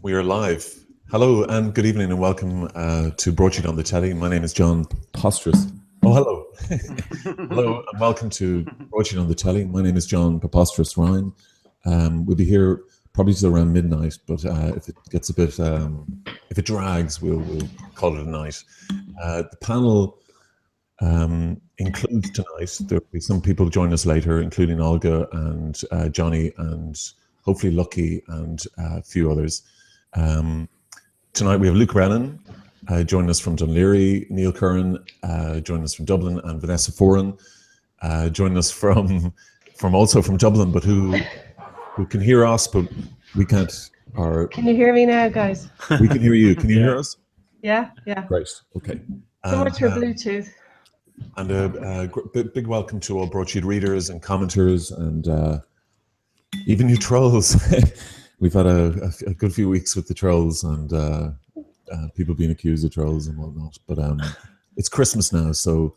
We are live. Hello and good evening and welcome to Broadsheet on the Telly. My name is John Preposterous. Oh, hello. Hello and welcome to Broadsheet on the Telly. My name is John Preposterous Ryan. We'll be here probably till around midnight, but if it gets a bit, if it drags, we'll call it a night. The panel includes tonight, there'll be some people join us later, including Olga and Johnny and hopefully Lucky and a few others. Tonight we have Luke Brennan joining us from Dunleary, Neil Curran joining us from Dublin, and Vanessa Foran joining us from also from Dublin, but who can hear us, but we can't. Can you hear me now, guys? We can hear you. Can you hear us? Yeah. Great. Okay. So much for Bluetooth. And a big welcome to all Broadsheet readers and commenters and even you trolls. We've had a good few weeks with the trolls and people being accused of trolls and whatnot. But it's Christmas now, so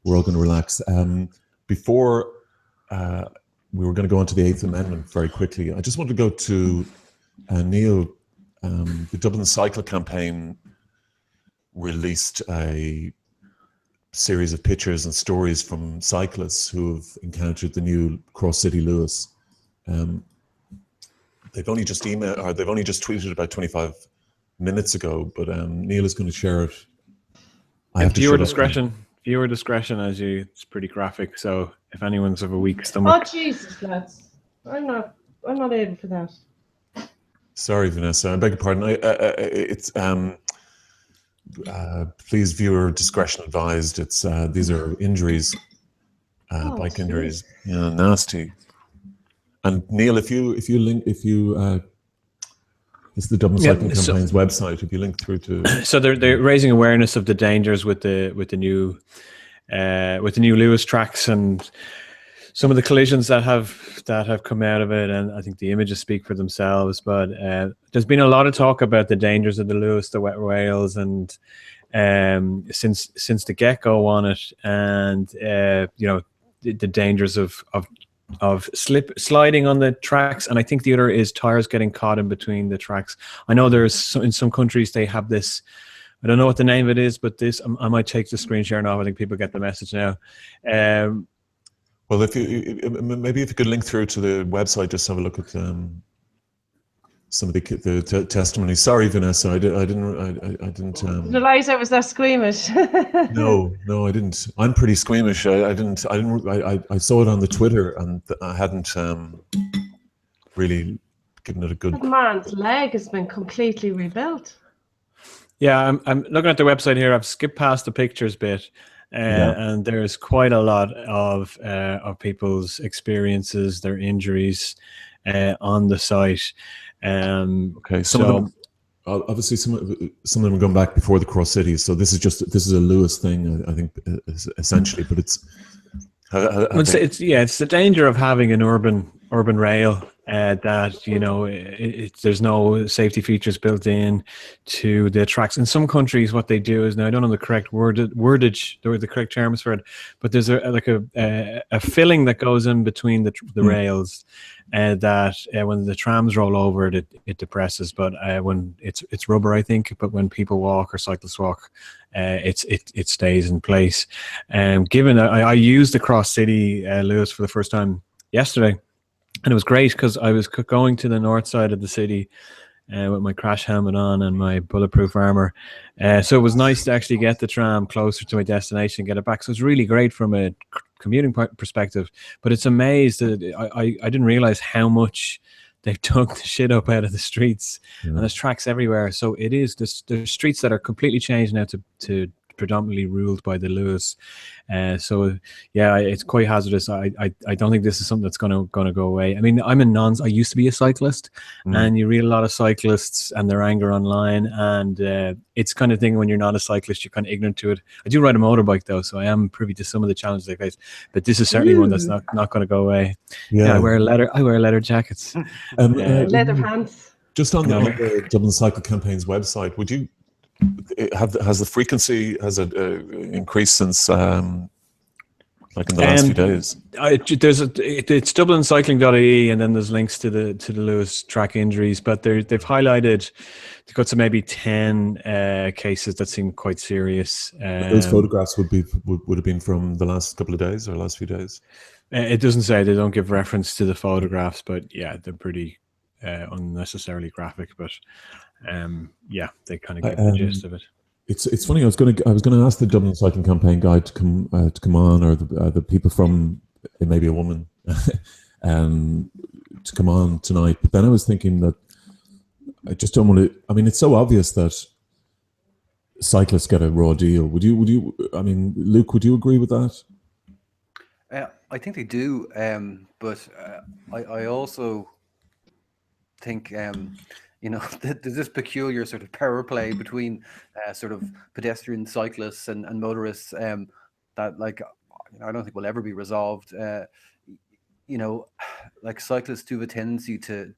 we're all going to relax. Before we were going to go on to the Eighth Amendment very quickly, I just want to go to Neil. The Dublin Cycle Campaign released a series of pictures and stories from cyclists who have encountered the new Cross City Lewis. They've only just emailed, or they've only just tweeted about 25 minutes ago, but Neil is going to share it. Viewer discretion, as it's pretty graphic. So if anyone's of a weak stomach. Oh Jesus, lads! I'm not able for that. Sorry, Vanessa. I beg your pardon. Please, viewer discretion advised. It's these are injuries, bike injuries. Yeah, nasty. And Neil, if you it's the Dublin Cycling Campaign's website. If you link through to, so they're raising awareness of the dangers with the new Lewis tracks and some of the collisions that have come out of it, and I think the images speak for themselves. But there's been a lot of talk about the dangers of the Lewis, the wet rails, and since the get-go on it, and the dangers of sliding on the tracks, and I think the other is tires getting caught in between the tracks. I know there's in some countries they have this. I don't know what the name of it is, but this I might take the screen share now. I think people get the message now. Well, if you could link through to the website, just have a look at some of the testimonies. Sorry, Vanessa, I didn't. Realize I was that squeamish. No, I didn't. I'm pretty squeamish. I saw it on the Twitter, and I hadn't really given it a good. That man's leg has been completely rebuilt. Yeah, I'm looking at the website here. I've skipped past the pictures bit. And there's quite a lot of people's experiences, their injuries on the site. Okay, some of them, obviously, some of them are going back before the Cross City. So this is a Lewis thing, I think, essentially. But it's the danger of having an urban rail that there's no safety features built in to the tracks. In some countries, what they do is, now I don't know the correct wordage, the correct terms for it, but there's a filling that goes in between the rails, that when the trams roll over it depresses. But when it's rubber, I think. But when people walk or cyclists walk, it stays in place. Given that I used the Cross City Lewis for the first time yesterday. And it was great because I was going to the north side of the city with my crash helmet on and my bulletproof armor. So it was nice to actually get the tram closer to my destination and get it back. So it's really great from a commuting perspective. But it's amazed that I didn't realize how much they've dug the shit up out of the streets. Yeah. And there's tracks everywhere. So it is, there's streets that are completely changed now to predominantly ruled by the Lewis. So yeah, it's quite hazardous. I don't think this is something that's gonna go away. I mean, I used to be a cyclist, and you read a lot of cyclists and their anger online, and it's kind of thing when you're not a cyclist, you're kind of ignorant to it. I do ride a motorbike though, so I am privy to some of the challenges they face, but this is certainly one that's not going to go away. Yeah, I wear leather jackets, leather pants. Just on the Dublin Cycle Campaign's website, would you has the frequency increased since like in the last few days? It's DublinCycling.ie, and then there's links to the Lewis track injuries. But they've highlighted, they've got to maybe 10 cases that seem quite serious. Those photographs would have been from the last couple of days or last few days. It doesn't say, they don't give reference to the photographs, but yeah, they're pretty unnecessarily graphic. But yeah, they kind of give the gist of it. It's funny. I was going to ask the Dublin Cycling Campaign guy to come on, or the people from, it may be a woman, to come on tonight. But then I was thinking that I just don't want to. I mean, it's so obvious that cyclists get a raw deal. Would you? I mean, Luke, would you agree with that? I think they do, but I also think there's this peculiar sort of power play between sort of pedestrian cyclists and motorists that, like, I don't think will ever be resolved. Like, cyclists do have a tendency to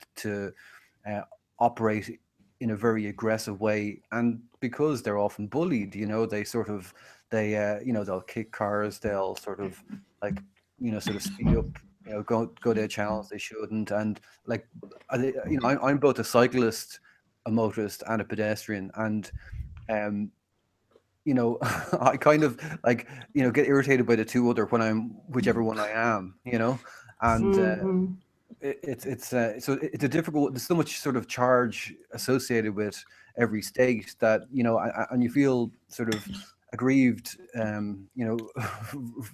operate in a very aggressive way, and because they're often bullied, they sort of they'll kick cars, they'll sort of like sort of speed up, go to channels they shouldn't, and like I'm both a cyclist, a motorist, and a pedestrian, and I kind of like get irritated by the two other when I'm whichever one I am, and it's so it's a difficult. There's so much sort of charge associated with every state that and you feel sort of aggrieved,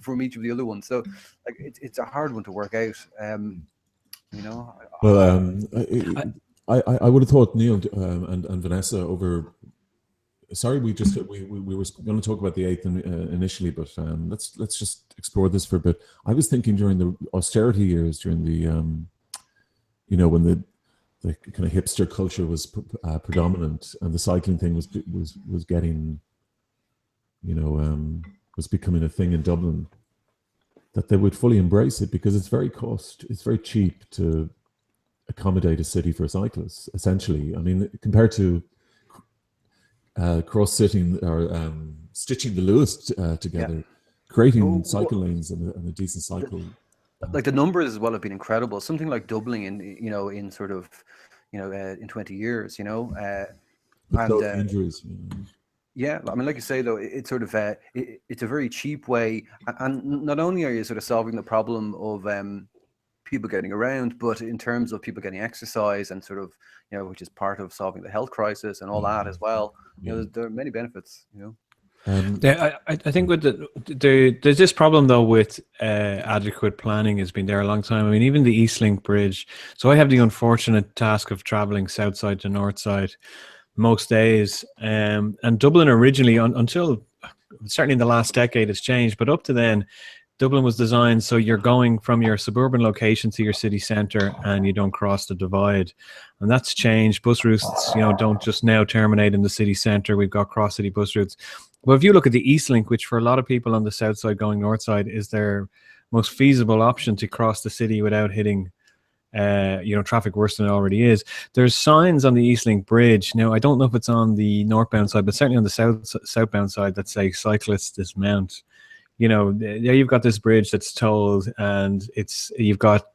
from each of the other ones. So like it's a hard one to work out. Well, I would have thought Neil and Vanessa over. Sorry, we were going to talk about the 8th initially, but let's just explore this for a bit. I was thinking during the austerity years, during the when the kind of hipster culture was predominant, and the cycling thing was getting, was becoming a thing in Dublin, that they would fully embrace it because it's very cheap to accommodate a city for cyclists. Essentially, I mean, compared to cross-sitting or stitching the Lewis together, creating cycle lanes and a decent cycle. Like the numbers as well have been incredible. Something like doubling in sort of in 20 years. And injuries. Yeah, I mean, like you say though, it's sort of it's a very cheap way, and not only are you sort of solving the problem of people getting around, but in terms of people getting exercise and sort of which is part of solving the health crisis and all that as well. There are many benefits. Yeah, I think with there's this problem though with adequate planning has been there a long time. I mean, even the East Link Bridge. So I have the unfortunate task of traveling south side to north side most days, and Dublin originally, until certainly in the last decade, has changed, but up to then, Dublin was designed so you're going from your suburban location to your city centre and you don't cross the divide. And that's changed. Bus routes, don't just now terminate in the city centre. We've got cross-city bus routes. But if you look at the East Link, which for a lot of people on the south side going north side is their most feasible option to cross the city without hitting traffic worse than it already is. There's signs on the East Link Bridge. Now, I don't know if it's on the northbound side, but certainly on the southbound side that say cyclists dismount. You've got this bridge that's tolled, and you've got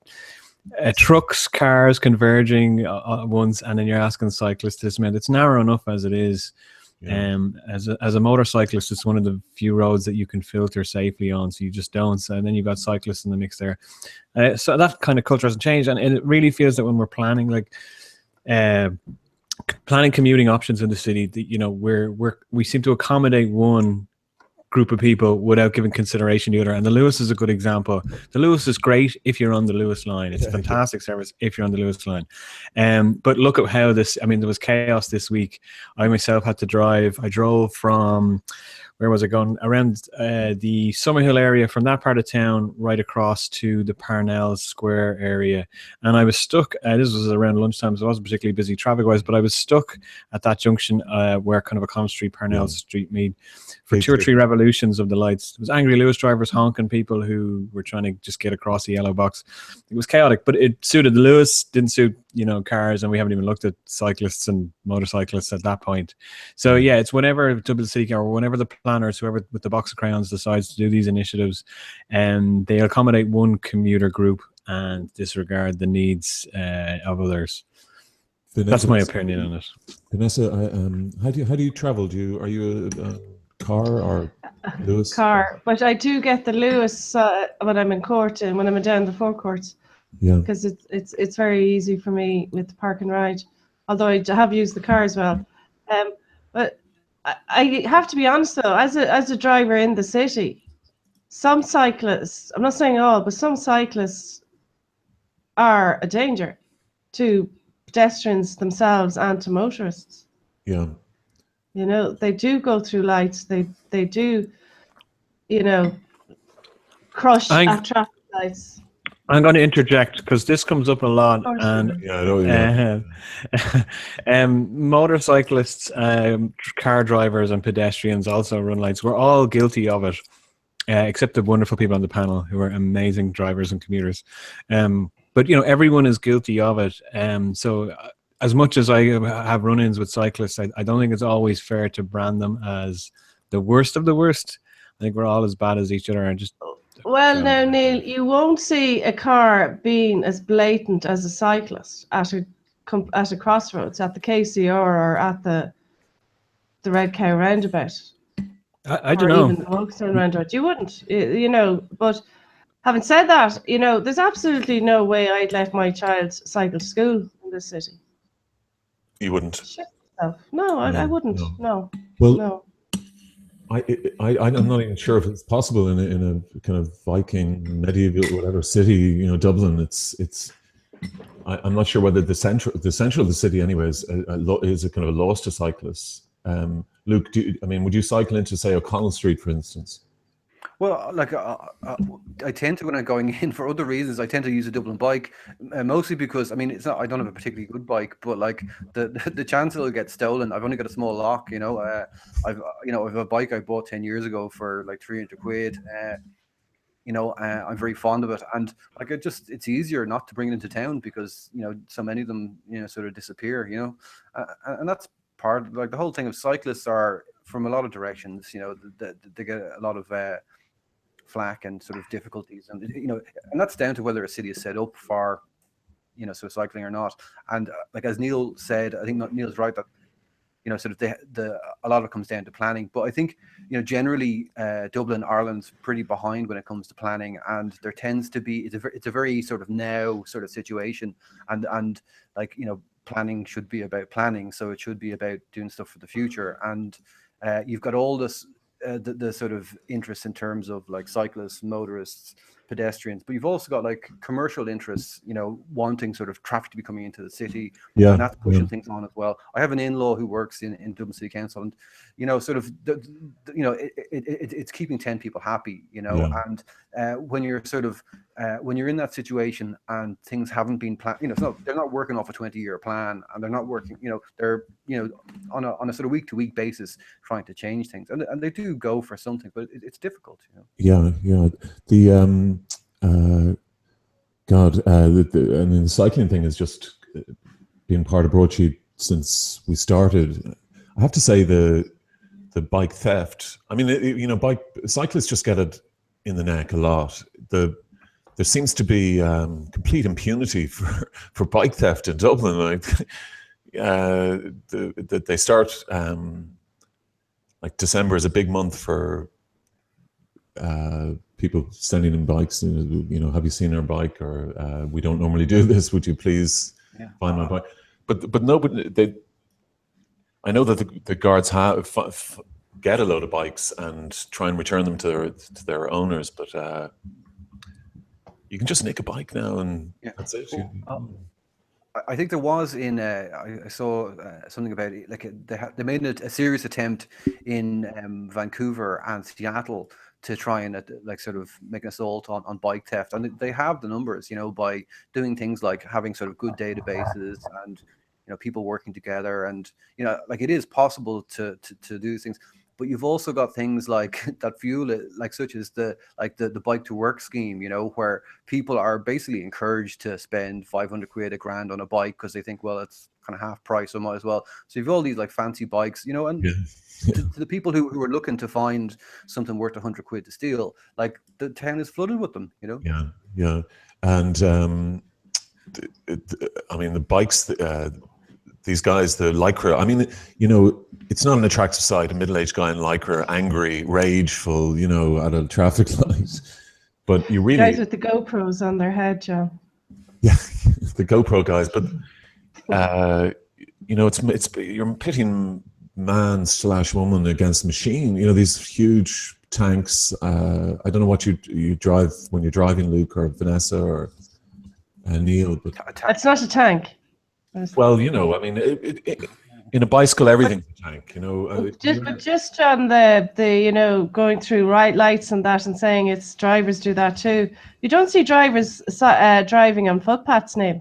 trucks, cars converging at once, and then you're asking cyclists to dismount. It's narrow enough as it is. Yeah. As a motorcyclist, it's one of the few roads that you can filter safely on, so you just don't. And then you've got cyclists in the mix there. So that kind of culture hasn't changed, and it really feels that when we're planning, planning commuting options in the city, that we seem to accommodate one group of people without giving consideration to the other. And the Lewis is a good example. The Lewis is great if you're on the Lewis line. It's a fantastic service if you're on the Lewis line. But look at how there was chaos this week. I myself had to drive. I drove from, where was I going? Around the Summerhill area, from that part of town right across to the Parnell Square area. And I was stuck, this was around lunchtime, so I wasn't particularly busy traffic-wise, but I was stuck at that junction where kind of a Collins Street, Parnell Street meet for 2 or 3 revolutions of the lights. It was angry Lewis drivers honking people who were trying to just get across the yellow box. It was chaotic, but it suited the Lewis, didn't suit, cars, and we haven't even looked at cyclists and motorcyclists at that point. So yeah, it's whenever Dublin City or whenever the planners, whoever with the box of crayons decides to do these initiatives, and they accommodate one commuter group and disregard the needs of others. That's my opinion on it. Vanessa, how do you travel? Are you a car or Lewis? Car, but I do get the Lewis when I'm in court and when I'm down the forecourts. Yeah, because it's very easy for me with the park and ride, although I have used the car as well. But I have to be honest though, as a driver in the city, some cyclists, I'm not saying all, but some cyclists are a danger to pedestrians themselves and to motorists. yeah. They do go through lights. They do, crush at traffic lights. I'm going to interject because this comes up a lot, and Yeah, I know. Motorcyclists, car drivers, and pedestrians also run lights. We're all guilty of it, except the wonderful people on the panel who are amazing drivers and commuters. But everyone is guilty of it. So as much as I have run-ins with cyclists, I don't think it's always fair to brand them as the worst of the worst. I think we're all as bad as each other, and just. Well, now, Neil, you won't see a car being as blatant as a cyclist at a crossroads, at the KCR or at the Red Cow roundabout. I don't know. Or even the Folkestone roundabout. You wouldn't, But having said that, there's absolutely no way I'd let my child cycle to school in this city. You wouldn't? Shit yourself. No, I wouldn't. No. Well, no. I'm not even sure if it's possible in a kind of Viking medieval whatever city, Dublin. I'm not sure whether the central of the city, anyways, is a kind of a loss to cyclists. Luke, would you cycle into, say, O'Connell Street, for instance? Well, like I tend to, when I'm going in for other reasons, I tend to use a Dublin bike, mostly because it's not. I don't have a particularly good bike, but like the chance it'll get stolen. I've only got a small lock, I've a bike I bought 10 years ago for like 300 quid. I'm very fond of it, and like it's easier not to bring it into town because so many of them sort of disappear, and that's part, like the whole thing of cyclists are from a lot of directions, they get a lot of flack and sort of difficulties, and and that's down to whether a city is set up for sort of cycling or not. And like as Neil said, I think Neil's right that sort of a lot of it comes down to planning. But I think generally Dublin, Ireland's pretty behind when it comes to planning, and there tends to be it's a very sort of now sort of situation, and like planning should be about planning, so it should be about doing stuff for the future. And you've got all this the sort of interest in terms of like cyclists, motorists, pedestrians, but you've also got like commercial interests, wanting sort of traffic to be coming into the city, and that's pushing things on as well. I have an in-law who works in Dublin City Council, and sort of it's keeping 10 people happy, and when you're sort of when you're in that situation and things haven't been planned, they're not working off a 20-year plan, and they're not working, they're on a sort of week-to-week basis trying to change things, and they do go for something, but it's difficult. The the cycling thing has just been part of Broadsheet since we started. I have to say the bike theft. Cyclists just get it in the neck a lot. There seems to be complete impunity for bike theft in Dublin. Like they start like December is a big month for people standing in bikes. Have you seen our bike? Or we don't normally do this. Would you please find my bike? But nobody. I know that the guards get a load of bikes and try and return them to their owners, but you can just nick a bike now, and that's it. I think there was I saw something about it, like they made a serious attempt in Vancouver and Seattle to try and like sort of make an assault on bike theft, and they have the numbers, by doing things like having sort of good databases and people working together, and like it is possible to do things. but you've also got things like that fuel it, like such as the bike to work scheme, you know, where people are basically encouraged to spend 500 quid, a grand on a bike because they think, well, it's kind of half price, so might as well. So you've all these like fancy bikes, you know, and to the people who are looking to find something worth 100 quid to steal, like the town is flooded with them, you know. Yeah, and I mean the bikes. These guys, the lycra. I mean, you know, it's not an attractive sight. A middle-aged guy in lycra, angry, rageful, you know, at a traffic light. But you really guys with the GoPros on their head, Joe. Yeah, the GoPro guys. But you know, it's you're pitting man/woman against machine. You know, these huge tanks. I don't know what you drive when you're driving, Luke or Vanessa or Neil. But it's not a tank. Well, you know, I mean, in a bicycle, everything's a tank, you know. Just on the you know, going through right lights and that, and saying it's drivers do that too. You don't see drivers driving on footpaths, Neil.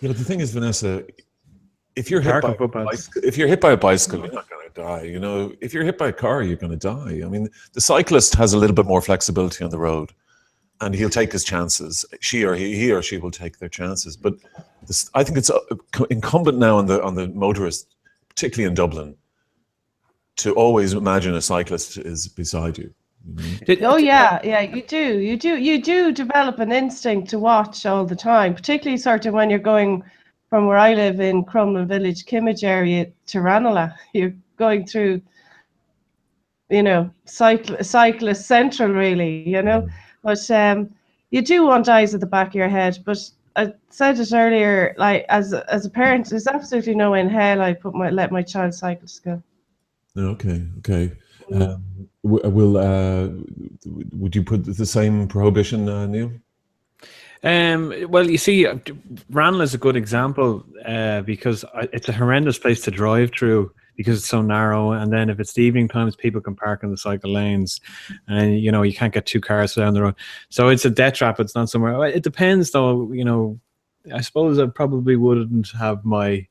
You know, the thing is, Vanessa, if you're hit by a bicycle, you're not going to die. You know, if you're hit by a car, you're going to die. I mean, the cyclist has a little bit more flexibility on the road, and he'll take his chances. He or she will take their chances. But I think it's incumbent now on the motorist, particularly in Dublin, to always imagine a cyclist is beside you. Oh yeah, you do develop an instinct to watch all the time, particularly sort of when you're going from where I live in Crumlin Village, Kimmage area to Ranelagh. You're going through, you know, cyclist central, really, you know. But you do want eyes at the back of your head. But I said it earlier, like as a parent, there's absolutely no way in hell I let my child cycle to school. Okay. Would you put the same prohibition, Neil? Well, you see, Ranelagh is a good example because it's a horrendous place to drive through because it's so narrow. And then if it's the evening times, people can park in the cycle lanes, and you know you can't get two cars down the road. So it's a death trap. It's not somewhere. It depends, though. You know, I suppose I probably wouldn't have my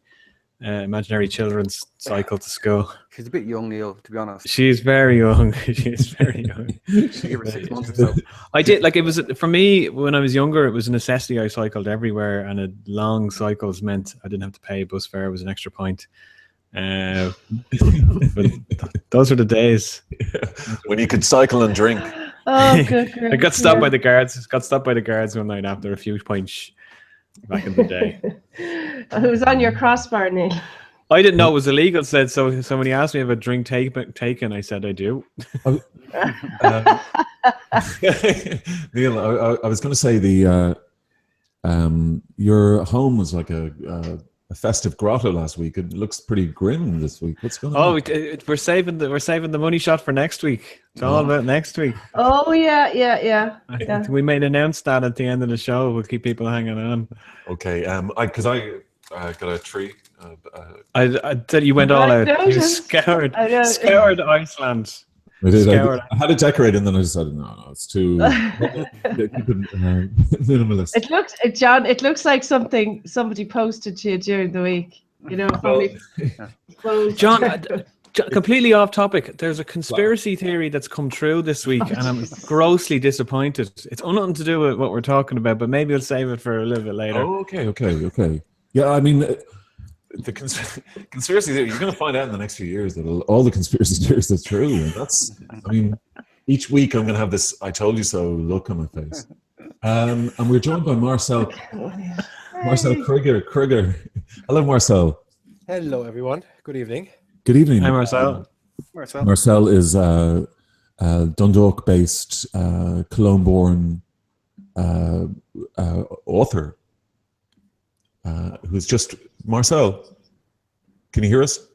imaginary children's cycle to school. She's a bit young, Neil, to be honest. She's very young. She's very young. Give her 6 months or so. I did, like, it was, for me, when I was younger, it was a necessity. I cycled everywhere, and long cycles meant I didn't have to pay bus fare. It was an extra point. But those are the days. When you could cycle and drink. Oh, good. I got stopped by the guards. Got stopped by the guards one night after a few points back in the day. It was on your crossbar, Neil. I didn't know it was illegal. Said so. When he asked me if a drink taken, I said I do. Neil, I was going to say your home was like a festive grotto last week. It looks pretty grim this week. What's going on? We're saving the money shot for next week. It's all about next week. Oh yeah. We might announce that at the end of the show. We'll keep people hanging on. Okay. Because I got a tree. I said you went all out. You scoured Iceland. I did. I had it decorated, and then I decided, no, it's too minimalist. It looks like something somebody posted to you during the week. You know, John. Completely off topic. There's a conspiracy theory that's come true this week, and I'm grossly disappointed. It's nothing to do with what we're talking about, but maybe we'll save it for a little bit later. Oh, okay. Yeah, I mean, the conspiracy theory, you're going to find out in the next few years that all the conspiracy theories are true. And that's, I mean, each week I'm going to have this "I told you so" look on my face. And we're joined by Marcel Kruger. Hello, Marcel. Hello, everyone. Good evening. Good evening. Hi, Marcel. Marcel is Dundalk-based, Cologne-born author who's just... Marcel, can you hear us?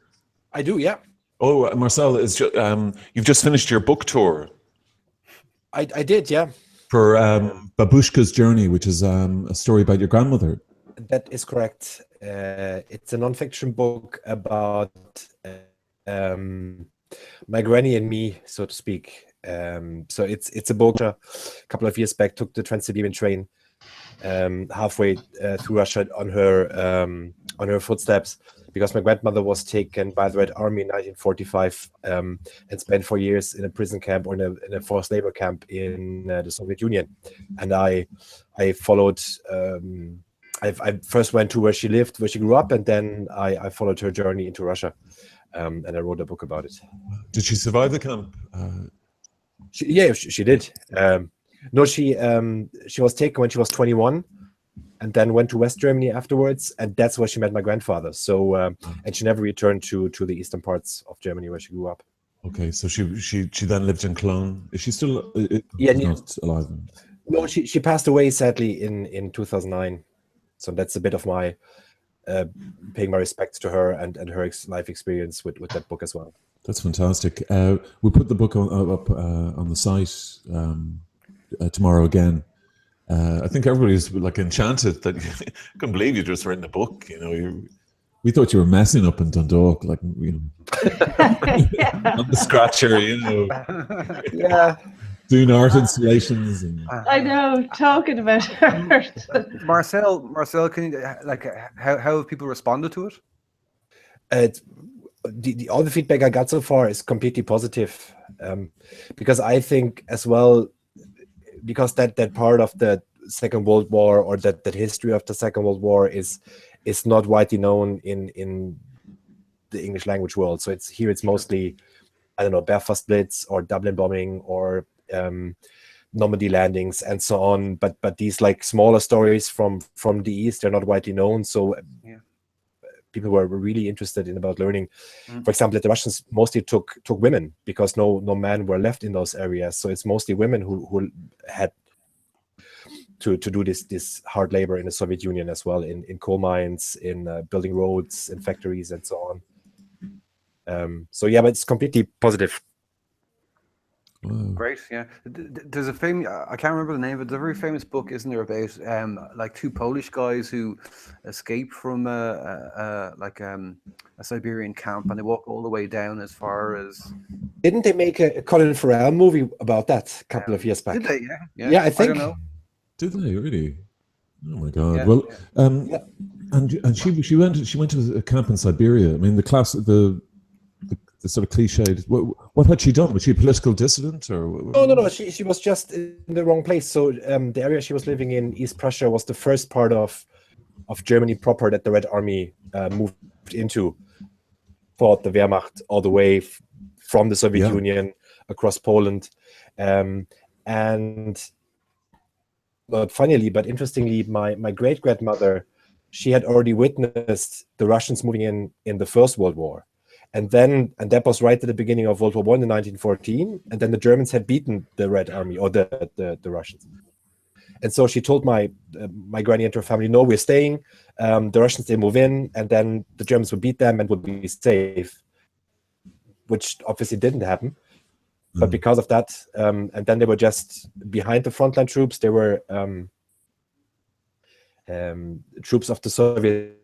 I do, yeah. Oh, Marcel, you've just finished your book tour. I did, yeah. For Babushka's Journey, which is a story about your grandmother. That is correct. It's a non-fiction book about my granny and me, so to speak. So it's a book a couple of years back, took the Trans-Siberian train halfway through Russia on her footsteps, because my grandmother was taken by the Red Army in 1945 and spent 4 years in a prison camp or in a forced labor camp in the Soviet Union. And I followed. I first went to where she lived, where she grew up, and then I followed her journey into Russia, and I wrote a book about it. Did she survive the camp? She did. No, she was taken when she was 21, and then went to West Germany afterwards, and that's where she met my grandfather. So, and she never returned to the eastern parts of Germany where she grew up. Okay, so she then lived in Cologne. Is she still? Not alive. No, she passed away sadly in 2009. So that's a bit of my paying my respects to her and her life experience with that book as well. That's fantastic. We'll put the book up on the site tomorrow again. I think everybody's like enchanted that couldn't believe you just written a book. You know, we thought you were messing up in Dundalk, like on the scratcher. You know, yeah. Doing art installations. And... I know, talking about art. Marcel, can you how have people responded to it? All the feedback I got so far is completely positive, because I think as well, because that part of the Second World War or that history of the Second World War is not widely known in the English language world. So it's mostly, I don't know, Belfast Blitz or Dublin bombing or Normandy landings and so on, but these like smaller stories from the East are not widely known. So people were really interested in about learning. For example, that the Russians mostly took women because no men were left in those areas. So it's mostly women who had to do this hard labor in the Soviet Union as well, in coal mines, in building roads, in factories, and so on. So yeah, but it's completely positive. Wow. Great, yeah. There's a famous, I can't remember the name of it. There's a very famous book, isn't there, about like two Polish guys who escape from a Siberian camp, and they walk all the way down as far as. Didn't they make a Colin Farrell movie about that a couple of years back? Did they? Yeah, I think. I don't know. Did they really? Oh my God! Yeah, well, and she went to a camp in Siberia. I mean, the sort of cliched. What had she done? Was she a political dissident or? No. She was just in the wrong place. So the area she was living in, East Prussia, was the first part of Germany proper that the Red Army moved into. Fought the Wehrmacht all the way from the Soviet Union across Poland, and but interestingly, my great grandmother, she had already witnessed the Russians moving in the First World War. And that was right at the beginning of World War I in 1914. And then the Germans had beaten the Red Army or the Russians. And so she told my granny and her family, no, we're staying. The Russians, they move in, and then the Germans would beat them and would be safe, which obviously didn't happen. But because of that, and then they were just behind the frontline troops. They were troops of the Soviet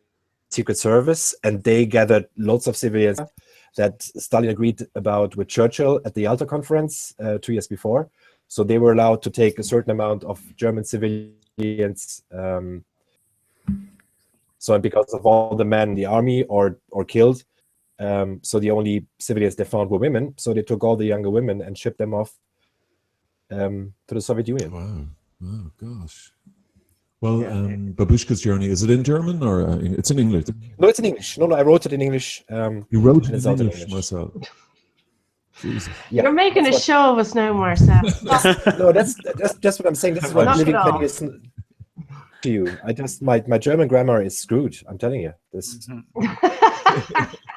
Secret Service, and they gathered lots of civilians that Stalin agreed about with Churchill at the Yalta Conference 2 years before. So they were allowed to take a certain amount of German civilians. So because of all the men in the army or killed, so the only civilians they found were women. So they took all the younger women and shipped them off to the Soviet Union. Wow! Oh gosh. Well, Babushka's Journey, is it in German or it's in English? No, it's in English. No, I wrote it in English. You wrote it in English, Marcel. Jesus. Yeah, you're making a show of us now, Marcel. No, that's what I'm saying. This is what living penny is to you. My German grammar is screwed. I'm telling you this.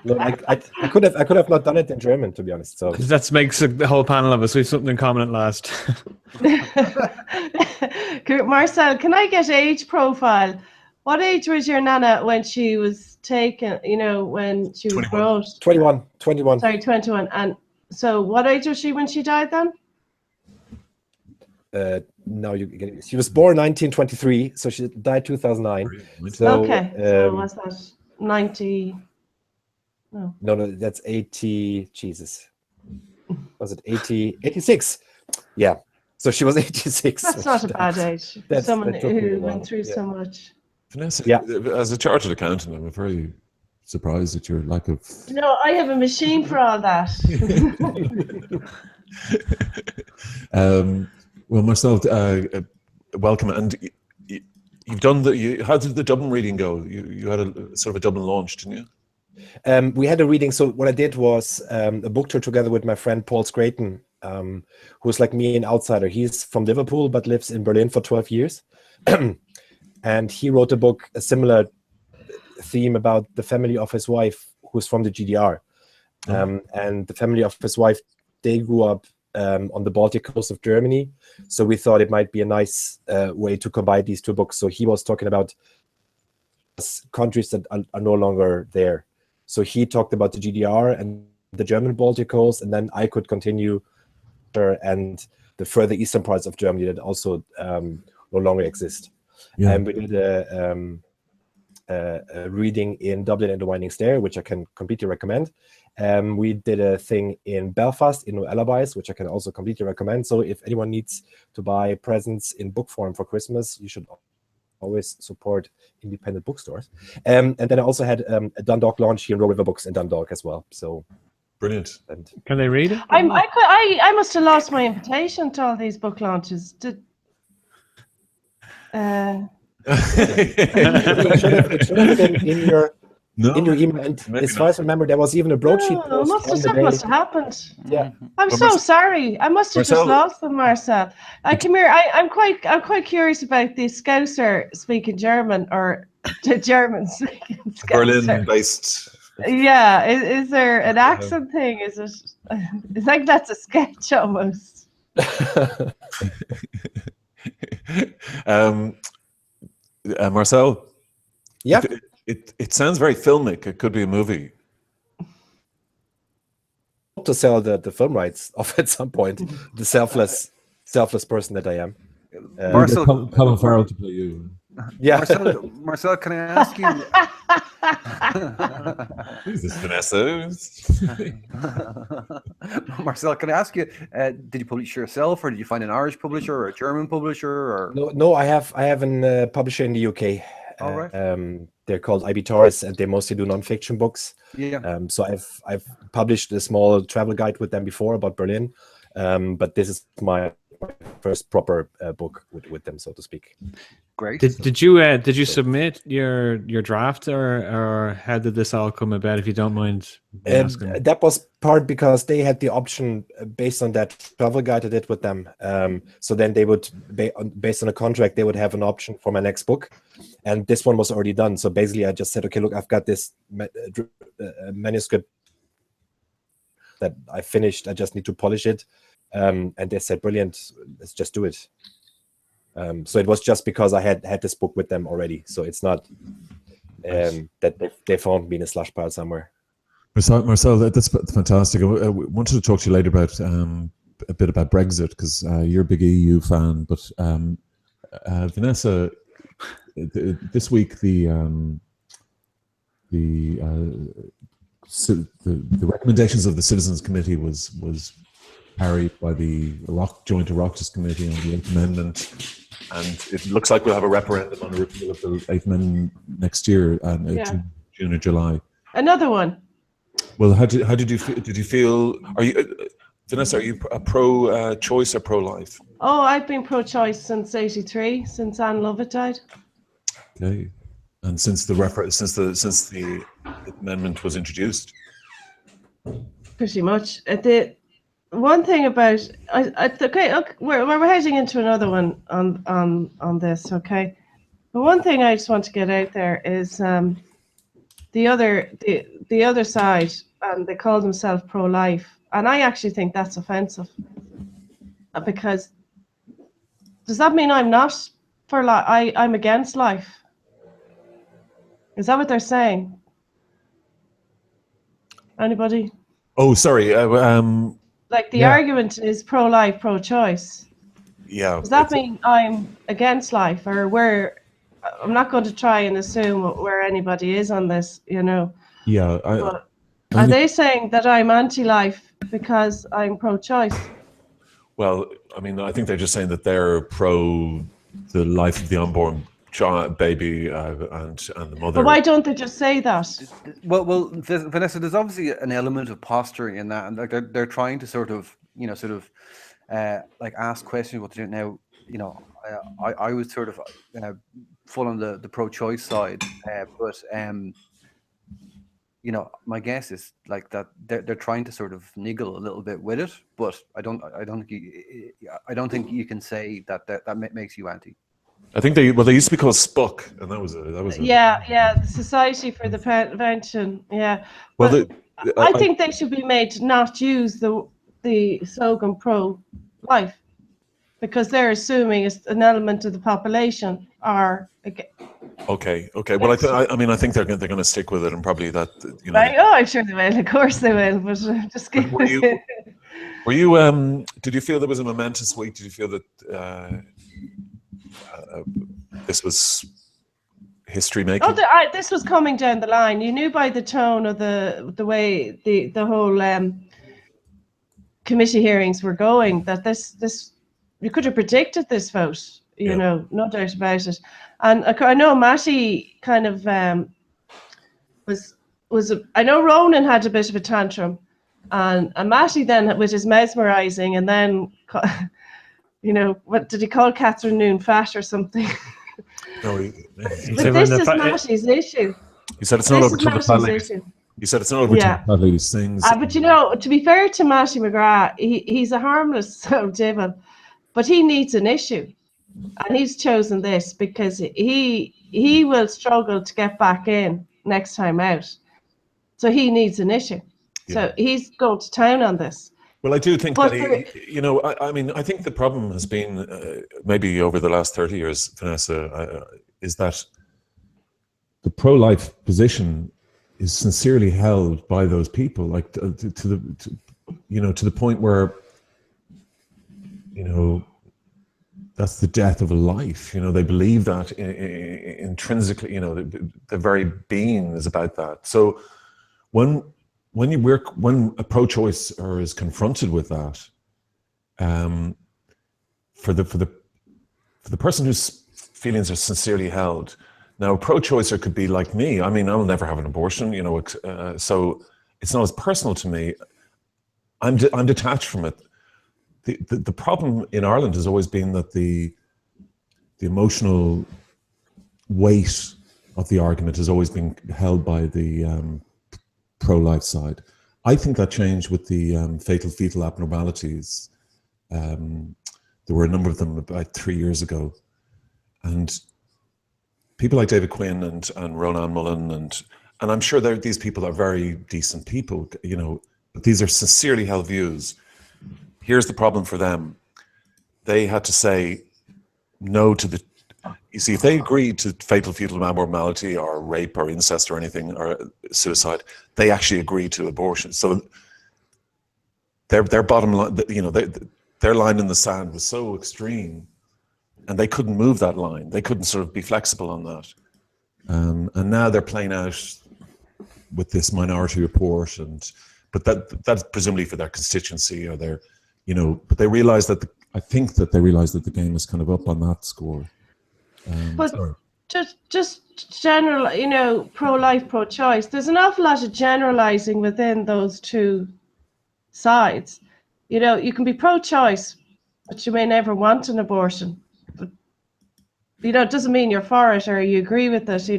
No, I could have not done it in German, to be honest. So that makes the whole panel of us. We have something in common at last. Marcel, can I get age profile? What age was your nana when she was taken? You know, when she was brought? 21. Sorry, 21. And so, what age was she when she died then? No, she was born 1923, so she died 2009. So, okay, so was that 90? No, that's 80. Jesus, was it 80? 86? Yeah. So she was 86. That's not a bad age. Someone who went through so much. Vanessa, yeah. As a chartered accountant, I'm very surprised at your lack of. No, I have a machine for all that. Well, Marcel, welcome, and you've done the. How did the Dublin reading go? You had a sort of a Dublin launch, didn't you? We had a reading. So what I did was a book tour together with my friend Paul Scraton, who's like me, an outsider. He's from Liverpool but lives in Berlin for 12 years, and he wrote a book, a similar theme about the family of his wife, who's from the GDR, and the family of his wife, they grew up on the Baltic coast of Germany. So we thought it might be a nice way to combine these two books. So he was talking about countries that are no longer there. So he talked about the GDR and the German Baltic coast, and then I could continue and the further eastern parts of Germany that also no longer exist. Yeah. And we did a reading in Dublin and the Winding Stair, which I can completely recommend. We did a thing in Belfast, in No Alibis, which I can also completely recommend. So if anyone needs to buy presents in book form for Christmas, you should always support independent bookstores. And then I also had a Dundalk launch here in Row River Books in Dundalk as well. So brilliant. And Can they read it? I must have lost my invitation to all these book launches. it should have been in your email. And Maybe as far as I remember, there was even a broadsheet post on the Something day. must have happened. Yeah. I'm so sorry. I must have just lost them, Marcel. Come here. I'm quite curious about the Scouser speaking German or the German speaking Scouser. Berlin-based. Yeah. Is there an accent thing? Is it? It's like that's a sketch almost. Marcel. Yeah. It sounds very filmic. It could be a movie. To sell the film rights off at some point. The selfless person that I am. Marcel, Colin Farrell to play you. Yeah. Marcel, can I ask you? Who's this, Vanessa? Marcel, can I ask you? Did you publish yourself, or did you find an Irish publisher or a German publisher? Or No, I have a publisher in the UK. All right. They're called IB Taurus, and they mostly do non-fiction books. Yeah. So I've published a small travel guide with them before about Berlin, but this is my first proper book with them, so to speak. Great. Did you submit your draft, or how did this all come about? If you don't mind asking. That was part because they had the option based on that travel guide I did with them. So then they would, based on a contract, they would have an option for my next book, and this one was already done. So basically, I just said, okay, look, I've got this manuscript that I finished. I just need to polish it, and they said, brilliant, let's just do it. So it was just because I had this book with them already. So it's not that they found me in a slush pile somewhere. Marcel, that's fantastic. I wanted to talk to you later about a bit about Brexit, because you're a big EU fan. But Vanessa, this week the recommendations of the Citizens Committee was carried by the Joint Oireachtas Committee on the 8th Amendment. And it looks like we'll have a referendum on the repeal of the 8th Amendment next year, June or July. Another one. Well, how did you feel? Did you feel? Are you, Vanessa? Are you a pro-choice or pro-life? Oh, I've been pro-choice since '83, since Anne Lovett died. Okay, and since the amendment was introduced. Pretty much. The one thing about okay, we're heading into another one on this. Okay, the one thing I just want to get out there is the other side, and they call themselves pro-life, and I actually think that's offensive, because does that mean I'm not for life? I'm against life? Is that what they're saying? Anybody? Oh, sorry. Like the argument is pro-life, pro-choice. Yeah. Does that mean I'm against life, or I'm not going to try and assume where anybody is on this, you know? Yeah. Are they saying that I'm anti-life because I'm pro-choice? Well, I mean, I think they're just saying that they're pro the life of the unborn baby and the mother. But why don't they just say that? Well, Vanessa, there's obviously an element of posturing in that, and like they're trying to sort of like ask questions what to do now. I was sort of full on the pro-choice side, but my guess is like that they're trying to sort of niggle a little bit with it, but I don't think you can say that makes you anti. I think they used to be called SPUC, and that was the Society for the Prevention. Yeah. Well, I think they should be made to not use the slogan pro-life, because they're assuming it's an element of the population are. Okay. Well, I think they're going to stick with it, and probably that. Right? Oh, I'm sure they will. Of course they will. But just give. Were you? Did you feel there was a momentous week? Did you feel that this was history making? Oh, this was coming down the line. You knew by the tone of the way the whole committee hearings were going that this you could have predicted this vote. No doubt about it. And I know Matty kind of was. I know Ronan had a bit of a tantrum, and Matty then with his mesmerising, and then what did he call Catherine Noon fat or something? No, but this is Matty's issue. He said it's not over till the fat ladies. He said it's not over till the fat ladies sings. But to be fair to Matty McGrath, he's a harmless devil, but he needs an issue. And he's chosen this because he will struggle to get back in next time out. So he needs an issue. Yeah. So he's going to town on this. Well, I do think that I think the problem has been maybe over the last 30 years, Vanessa, is that the pro-life position is sincerely held by those people, like to the point where, that's the death of a life. They believe that intrinsically. The very being is about that. So when a pro-choicer is confronted with that, for the person whose feelings are sincerely held. Now, a pro-choicer could be like me. I mean, I will never have an abortion. So it's not as personal to me. I'm detached from it. The problem in Ireland has always been that the emotional weight of the argument has always been held by the pro-life side. I think that changed with the fatal fetal abnormalities. There were a number of them about 3 years ago, and people like David Quinn and Ronan Mullen and I'm sure these people are very decent people, but these are sincerely held views. Here's the problem for them. They had to say no to the... You see, if they agreed to fatal fetal abnormality or rape or incest or anything, or suicide, they actually agreed to abortion. So their bottom line, their line in the sand was so extreme, and they couldn't move that line. They couldn't sort of be flexible on that. And now they're playing out with this minority report, but that's presumably for their constituency or their... but they realize that I think that they realize that the game is kind of up on that score. But just general, pro-life, pro-choice. There's an awful lot of generalizing within those two sides. You can be pro-choice, but you may never want an abortion. But it doesn't mean you're for it or you agree with it.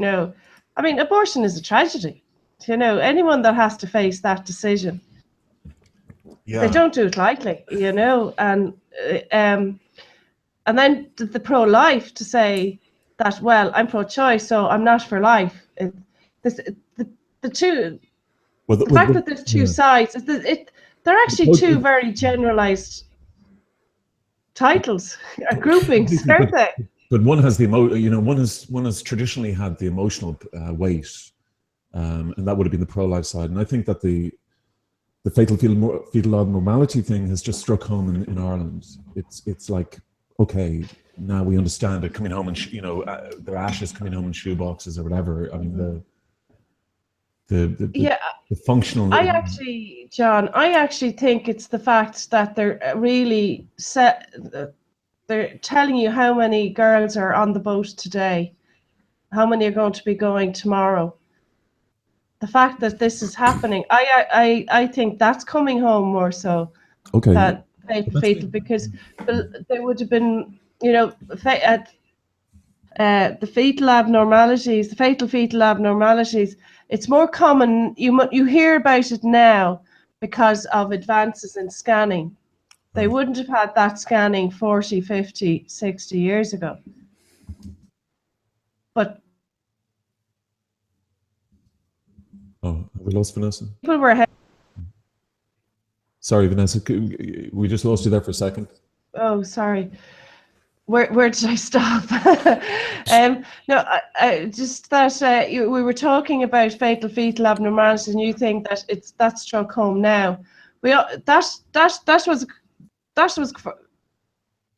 I mean, abortion is a tragedy. Anyone that has to face that decision. Yeah. They don't do it lightly, and then the pro-life to say that, well, I'm pro-choice, so I'm not for life. The fact that there's two sides, they're actually two very generalized titles, groupings, aren't they? But one has the one has traditionally had the emotional weight, and that would have been the pro-life side. And I think that the fatal fetal abnormality thing has just struck home in Ireland. It's like, okay, now we understand it coming home and their ashes coming home in shoe boxes or whatever. I mean the functional. I actually think it's the fact that they're really they're telling you how many girls are on the boat today How many are going to be going tomorrow? The fact that this is happening, I think that's coming home more so Okay. than fetal, because there would have been, you know, the fatal abnormalities. It's more common. You hear about it now because of advances in scanning. They Right. wouldn't have had that scanning 40, 50, 60 years ago. But Oh, have we lost Vanessa? people were, Sorry, Vanessa. We just lost you there for a second. oh, sorry. Where did I stop? No, I just that we were talking about fetal abnormalities, and you think that that's struck home now. That was.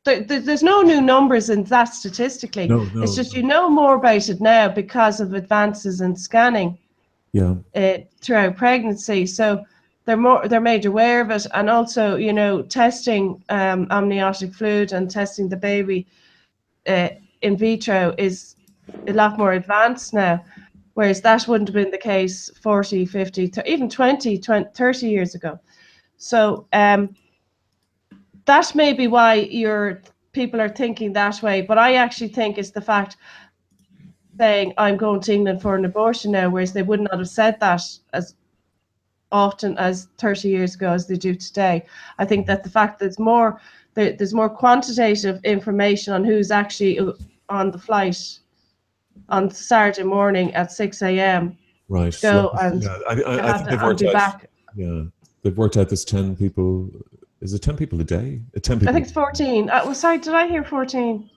There's no new numbers in that statistically. No, It's just you know more about it now because of advances in scanning. Yeah. Throughout pregnancy, so they're made aware of it, and also, you know, testing amniotic fluid and testing the baby in vitro is a lot more advanced now, whereas that wouldn't have been the case 40, 50, even 20, 30 years ago. So that may be why people are thinking that way, but I actually think it's the fact saying I'm going to England for an abortion now, whereas they would not have said that as often as 30 years ago as they do today. I think that the fact that there's more quantitative information on who's actually on the flight on Saturday morning at 6 a.m. Right. go and yeah. I think they've worked be out. back. Yeah, they've worked out this 10 people. Is it 10 people a day? 10 people. I think it's 14. Sorry, did I hear 14?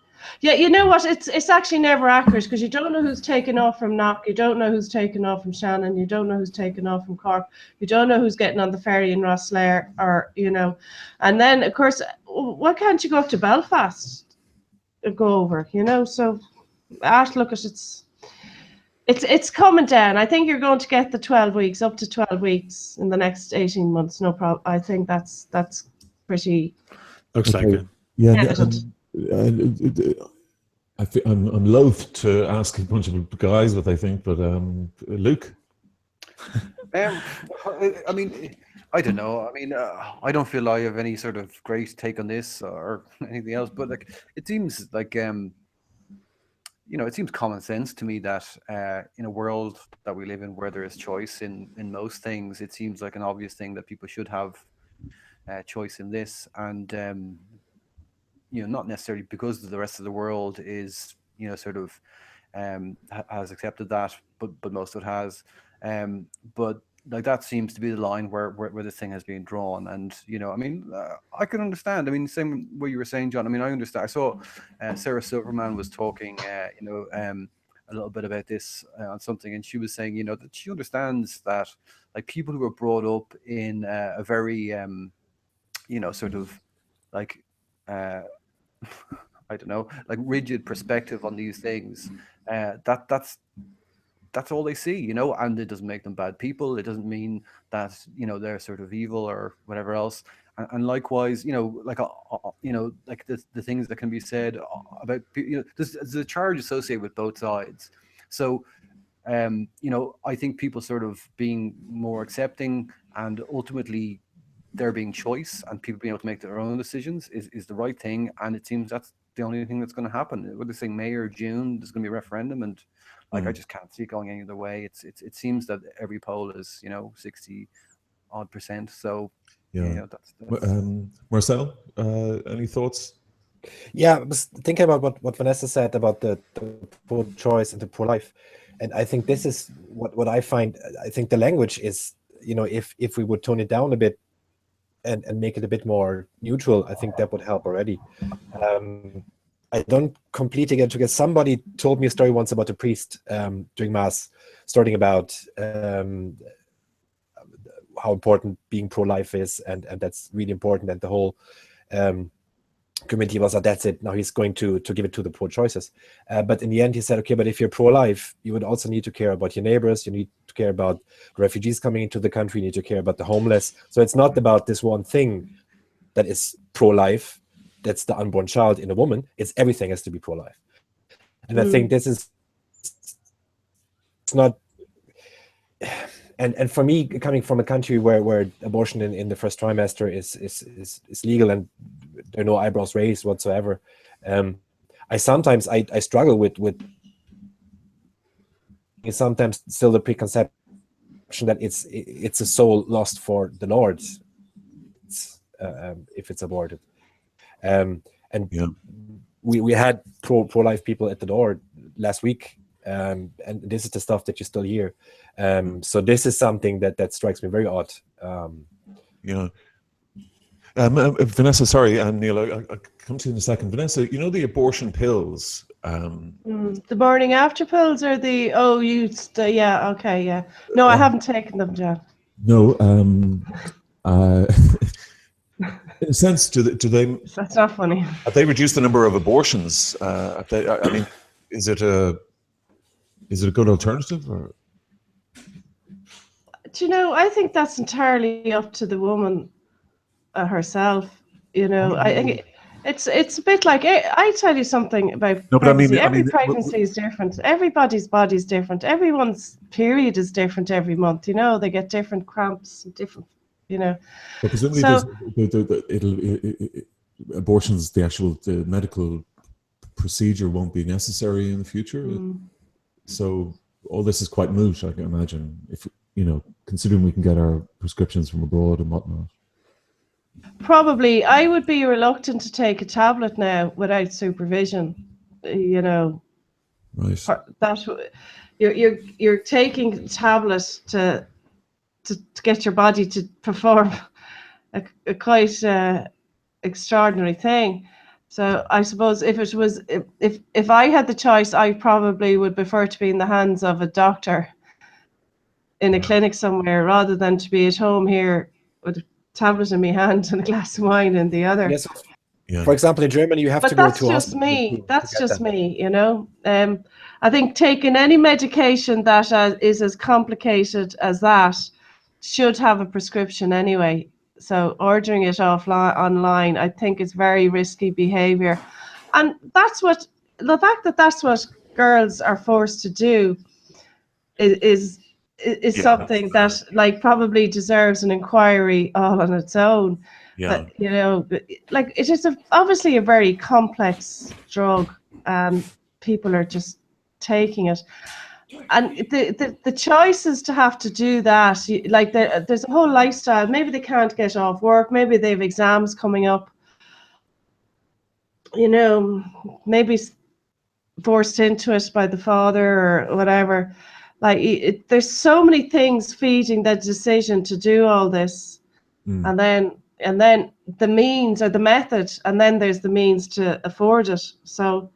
Yeah, you know what? It's actually never accurate, because you don't know who's taken off from Knock, you don't know who's taken off from Shannon, you don't know who's taken off from Cork, you don't know who's getting on the ferry in Rosslare, or, you know, and then of course, why can't you go up to Belfast and go over? You know, so look at it's coming down. I think you're going to get the 12 weeks, up to 12 weeks in the next 18 months. No problem. I think that's pretty. Looks like it. Yeah. Evident. I'm loath to ask a bunch of guys what they think, but Luke. I mean, I don't know. I mean, I don't feel I have any sort of great take on this or anything else, but like, it seems like, you know, it seems common sense to me that in a world that we live in where there is choice in most things, it seems like an obvious thing that people should have choice in this. And, you know, not necessarily because the rest of the world is, you know, sort of has accepted that, but most of it has. But like, that seems to be the line where this thing has been drawn. And, you know, I mean, I can understand. I mean, same way you were saying, John. I mean, I understand. I saw Sarah Silverman was talking, you know, a little bit about this on something, and she was saying, you know, that she understands that, like, people who are brought up in a very, you know, sort of like, I don't know, like, rigid perspective on these things, that's all they see, you know, and it doesn't make them bad people. It doesn't mean that, you know, they're sort of evil or whatever else. And likewise, you know, like, you know, like the things that can be said about, you know, there's a charge associated with both sides. So, you know, I think people sort of being more accepting, and ultimately there being choice and people being able to make their own decisions is the right thing. And it seems that's the only thing that's going to happen. What they're saying, May or June, there's going to be a referendum, and like, I just can't see it going any other way. It seems that every poll is, you know, 60% odd. So Yeah. you know, that's Marcel, any thoughts? Yeah, I was thinking about what Vanessa said about the pro-choice and the pro-life, and I think this is what I find. I think the language is, you know, if we would tone it down a bit and make it a bit more neutral, I think that would help already. I don't completely get to get. Somebody told me a story once about a priest during mass, starting about how important being pro-life is, and that's really important, and the whole committee was that's it, now he's going to give it to the pro-choices, but in the end he said, okay, but if you're pro-life, you would also need to care about your neighbors, you need to care about the refugees coming into the country, you need to care about the homeless. So it's not about this one thing that is pro-life, that's the unborn child in a woman. It's everything has to be pro-life. And I think this is not. And for me, coming from a country where abortion in the first trimester is legal and there are no eyebrows raised whatsoever, I sometimes I struggle with sometimes still the preconception that it's a soul lost for the Lord, if it's aborted. And Yeah. we had pro-life people at the door last week, and this is the stuff that you still hear. So this is something that strikes me very odd. Yeah. Vanessa, sorry, Neil, I'll come to you in a second. Vanessa, you know the abortion pills? The morning after pills or the yeah, okay, yeah. No, I haven't taken them, John. No. In a sense, do they? That's not funny. Have they reduced the number of abortions? I mean, is it a good alternative? Or? Do you know, I think that's entirely up to the woman herself. You know, I think it's a bit like, I tell you something about No, but pregnancy. I mean, every pregnancy is different. Everybody's body's different. Everyone's period is different every month. You know, they get different cramps, different. You know, But presumably, abortions, the medical procedure won't be necessary in the future. So all this is quite moot, I can imagine. If considering we can get our prescriptions from abroad and whatnot. Probably, I would be reluctant to take a tablet now without supervision. You know, Right. that you're taking a tablet to get your body to perform a quite extraordinary thing. So I suppose if I had the choice, I probably would prefer to be in the hands of a doctor in a clinic somewhere rather than to be at home here with a tablet in my hand and a glass of wine in the other. Yes. Yeah. For example, in Germany, you have to go to a hospital. That's just me, you know. I think taking any medication that is as complicated as that should have a prescription anyway. So ordering it online, I think, is very risky behavior. And that's what the fact that that's what girls are forced to do is something that probably deserves an inquiry all on its own. Yeah. But you know, like, it is obviously a very complex drug, and people are just taking it. And the choices to have to do that, like there's a whole lifestyle. Maybe they can't get off work. Maybe they have exams coming up. You know, maybe forced into it by the father or whatever. Like, there's so many things feeding the decision to do all this, and then the means or the method, and then there's the means to afford it. So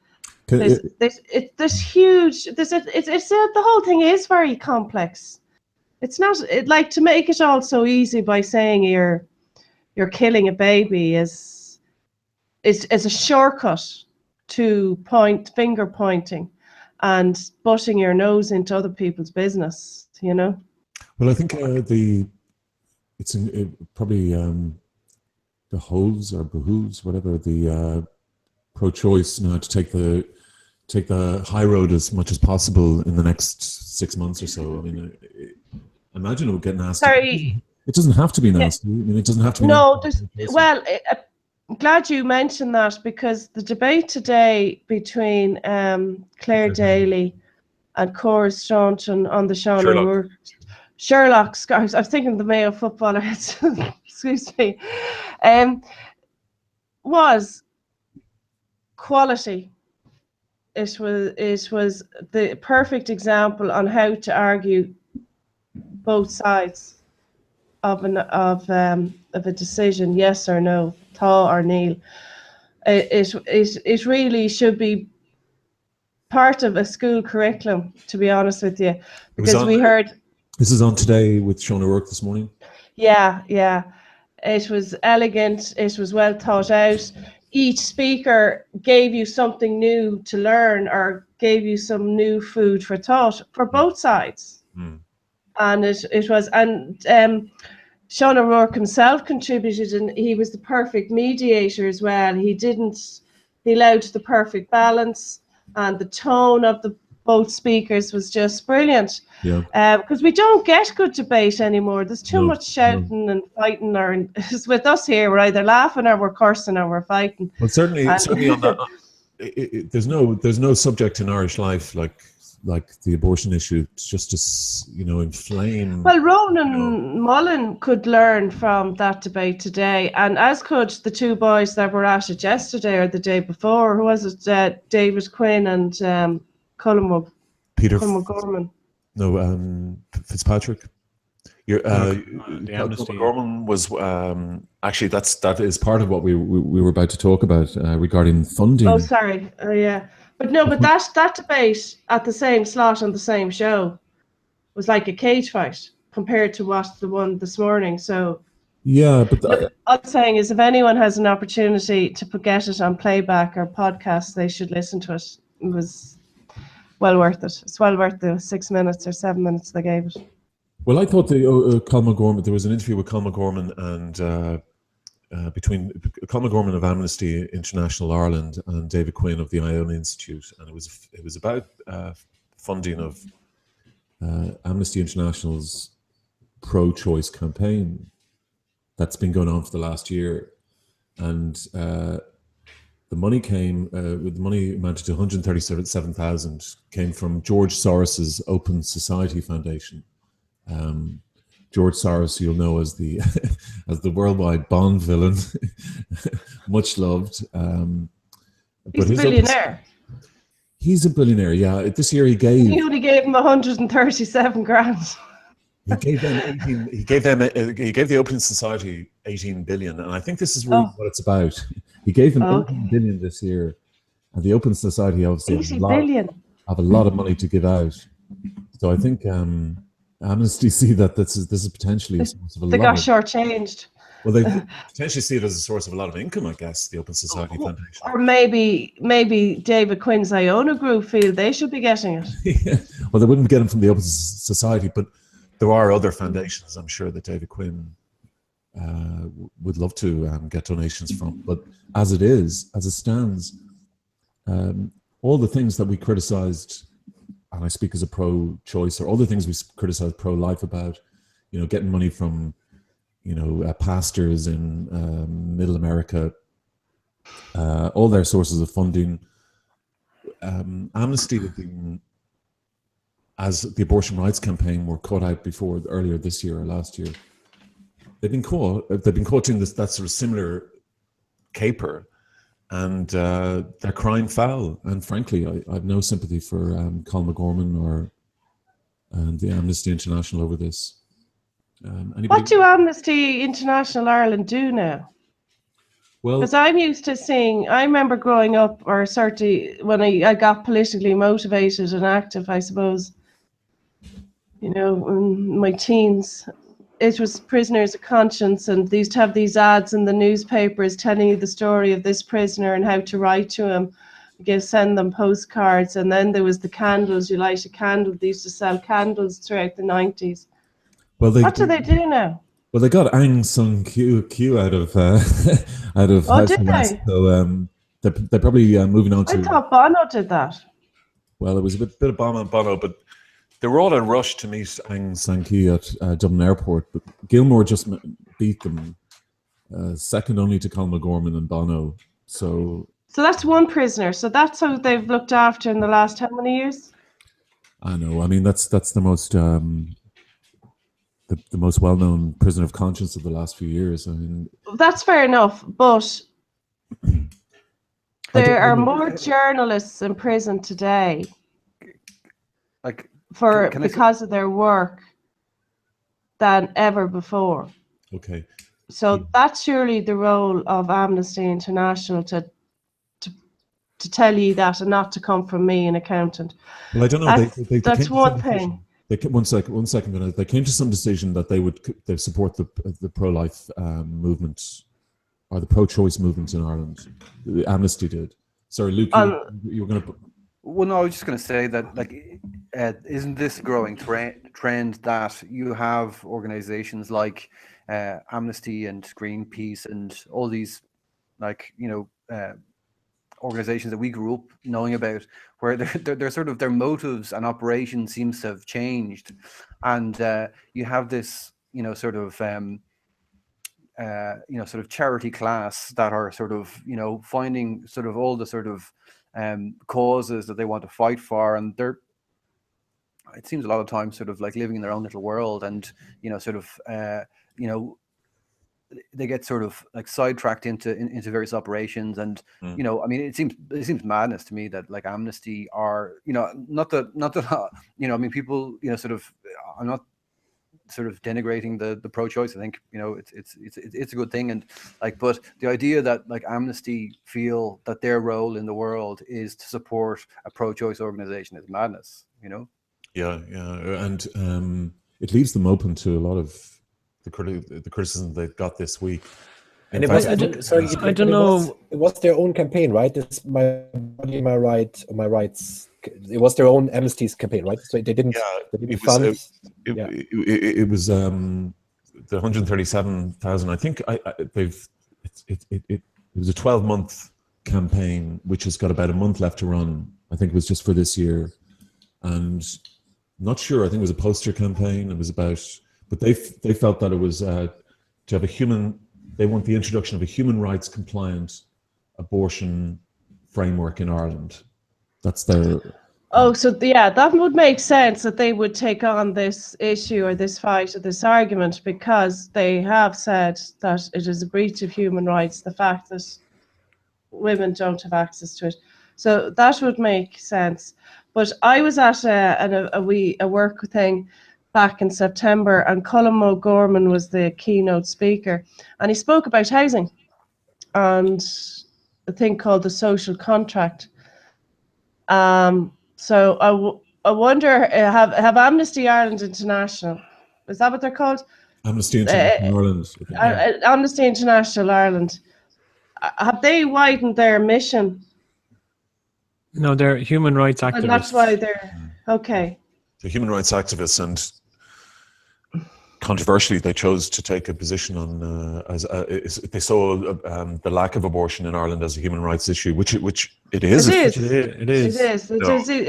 there's huge. The whole thing is very complex. It's not like to make it all so easy by saying you're killing a baby is a shortcut to finger pointing and butting your nose into other people's business, you know. Well, I think it's probably behoves or behooves, whatever, the pro-choice now to take the high road as much as possible in the next 6 months or so. I mean, I imagine it would get nasty. Sorry. It doesn't have to be nasty. I mean, it doesn't have to be. No, I'm glad you mentioned that, because the debate today between Claire Daly and Cora Staunton on the Sherlock. I was thinking the Mayo footballer. Excuse me. Was quality. It was the perfect example on how to argue both sides of a decision, yes or no, Tá or Neil. It really should be part of a school curriculum, to be honest with you, because we heard. This is on Today with Sean O'Rourke this morning. Yeah. It was elegant. It was well thought out. Each speaker gave you something new to learn or gave you some new food for thought for both sides. And it was, and Sean O'Rourke himself contributed, and he was the perfect mediator as well. He allowed the perfect balance and the tone of both speakers was just brilliant. Yeah. Because we don't get good debate anymore. There's too No, much shouting and fighting, or it's with us here. We're either laughing or we're cursing or we're fighting. Well, certainly And- on that, there's no subject in Irish life like the abortion issue. It's just to inflame. Well, Ronan Mullen could learn from that debate today, and as could the two boys that were at it yesterday or the day before. Who was it? David Quinn and Colin Gorman. No, Fitzpatrick. The amnesty. Gorman was actually that is part of what we were about to talk about regarding funding. Oh, sorry. Oh, yeah. But no, but that debate at the same slot on the same show was like a cage fight compared to the one this morning. So yeah, but all I'm saying is, if anyone has an opportunity to get it on playback or podcast, they should listen to it. It was well worth it. It's well worth the 6 minutes or 7 minutes they gave it. well, I thought the Colm Gorman. There was an interview with Colm Gorman and. Between Colm Gorman of Amnesty International Ireland and David Quinn of the Iona Institute, and it was about funding of Amnesty International's pro-choice campaign that's been going on for the last year, and the money amounted to 137,000 came from George Soros's Open Society Foundation. George Soros, you'll know as the as the worldwide Bond villain, much loved. He's a billionaire. He's a billionaire. Yeah, this year he only gave him 137 grand. He gave the Open Society 18 billion, and I think this is really what it's about. He gave them 18 billion this year, and the Open Society obviously have a lot of money to give out. So I think. Amnesty see that this is potentially a source of a lot. They got shortchanged. Well, they potentially see it as a source of a lot of income, I guess. The Open Society Foundation, or maybe David Quinn's Iona Group feel they should be getting it. Yeah. Well, they wouldn't get them from the Open Society, but there are other foundations, I'm sure, that David Quinn would love to get donations from. But as it stands, all the things that we criticised. And I speak as a pro-choice, or all the things we criticize pro-life about, getting money from, pastors in Middle America, all their sources of funding. Amnesty have been, as the abortion rights campaign were caught out before earlier this year or last year, they've been caught doing that sort of similar caper. And they're crying foul. And frankly, I have no sympathy for Colm Gorman or the Amnesty International over this. What do Amnesty International Ireland do now? Well, because I'm used to seeing, I remember growing up, or certainly when I got politically motivated and active, I suppose, in my teens, it was prisoners of conscience, and they used to have these ads in the newspapers telling you the story of this prisoner and how to write to him. Send them postcards, and then there was the candles. You light a candle. They used to sell candles throughout the 90s. Well, what do they do now? Well, they got Aung San Suu out of house arrest, so they're probably moving on to. I thought Bono did that. Well, it was a bit of Bono, but. They were all in a rush to meet Aung San Suu at Dublin Airport, but Gilmore just beat them, second only to Colm Gorman and Bono. So that's one prisoner. So that's who they've looked after in the last how many years? I know. I mean, that's the most the most well-known prisoner of conscience of the last few years. I mean, that's fair enough, but there are more journalists in prison today. Because of their work than ever before. Okay. So that's surely the role of Amnesty International to tell you that, and not to come from me, an accountant. Well, I don't know. That's one thing. One second. They came to some decision that they support the pro-life movement or the pro-choice movement in Ireland. Amnesty did. Sorry, Luke, you were going to. Well, no, I was just going to say that, isn't this a growing trend that you have organizations like Amnesty and Greenpeace and all these, organizations that we grew up knowing about, where they're sort of, their motives and operation seems to have changed, and you have this, sort of sort of charity class that are sort of, finding sort of all the sort of causes that they want to fight for, and it seems a lot of times sort of like living in their own little world, and sort of they get sort of like sidetracked into various operations, and I mean, it seems madness to me that like Amnesty are, not that I mean, people, sort of, I'm not sort of denigrating the pro-choice. I think it's a good thing, and like, but the idea that like Amnesty feel that their role in the world is to support a pro-choice organization is madness. Yeah, and it leaves them open to a lot of the criticism they've got this week. And it was, I don't know. It was their own campaign, right? This my body, my right, my rights. It was their own Amnesty's campaign, right? So they didn't. Yeah, they didn't fund. It was the 137,000. I think it was a 12-month campaign, which has got about a month left to run. I think it was just for this year, and I'm not sure. I think it was a poster campaign. It was about, but they felt that it was to have a human. They want the introduction of a human rights compliant abortion framework in Ireland. That's their. Oh, so yeah, that would make sense that they would take on this issue or this fight or this argument, because they have said that it is a breach of human rights, the fact that women don't have access to it. So that would make sense. But I was at a work thing back in September, and Colm O'Gorman was the keynote speaker, and he spoke about housing and a thing called the social contract. So I wonder, have Amnesty Ireland International, is that what they're called? Amnesty International Ireland. Amnesty International Ireland, have they widened their mission? No, they're human rights activists. And that's why they're okay. The human rights activists, and controversially, they chose to take a position on they saw the lack of abortion in Ireland as a human rights issue, which it is. It is.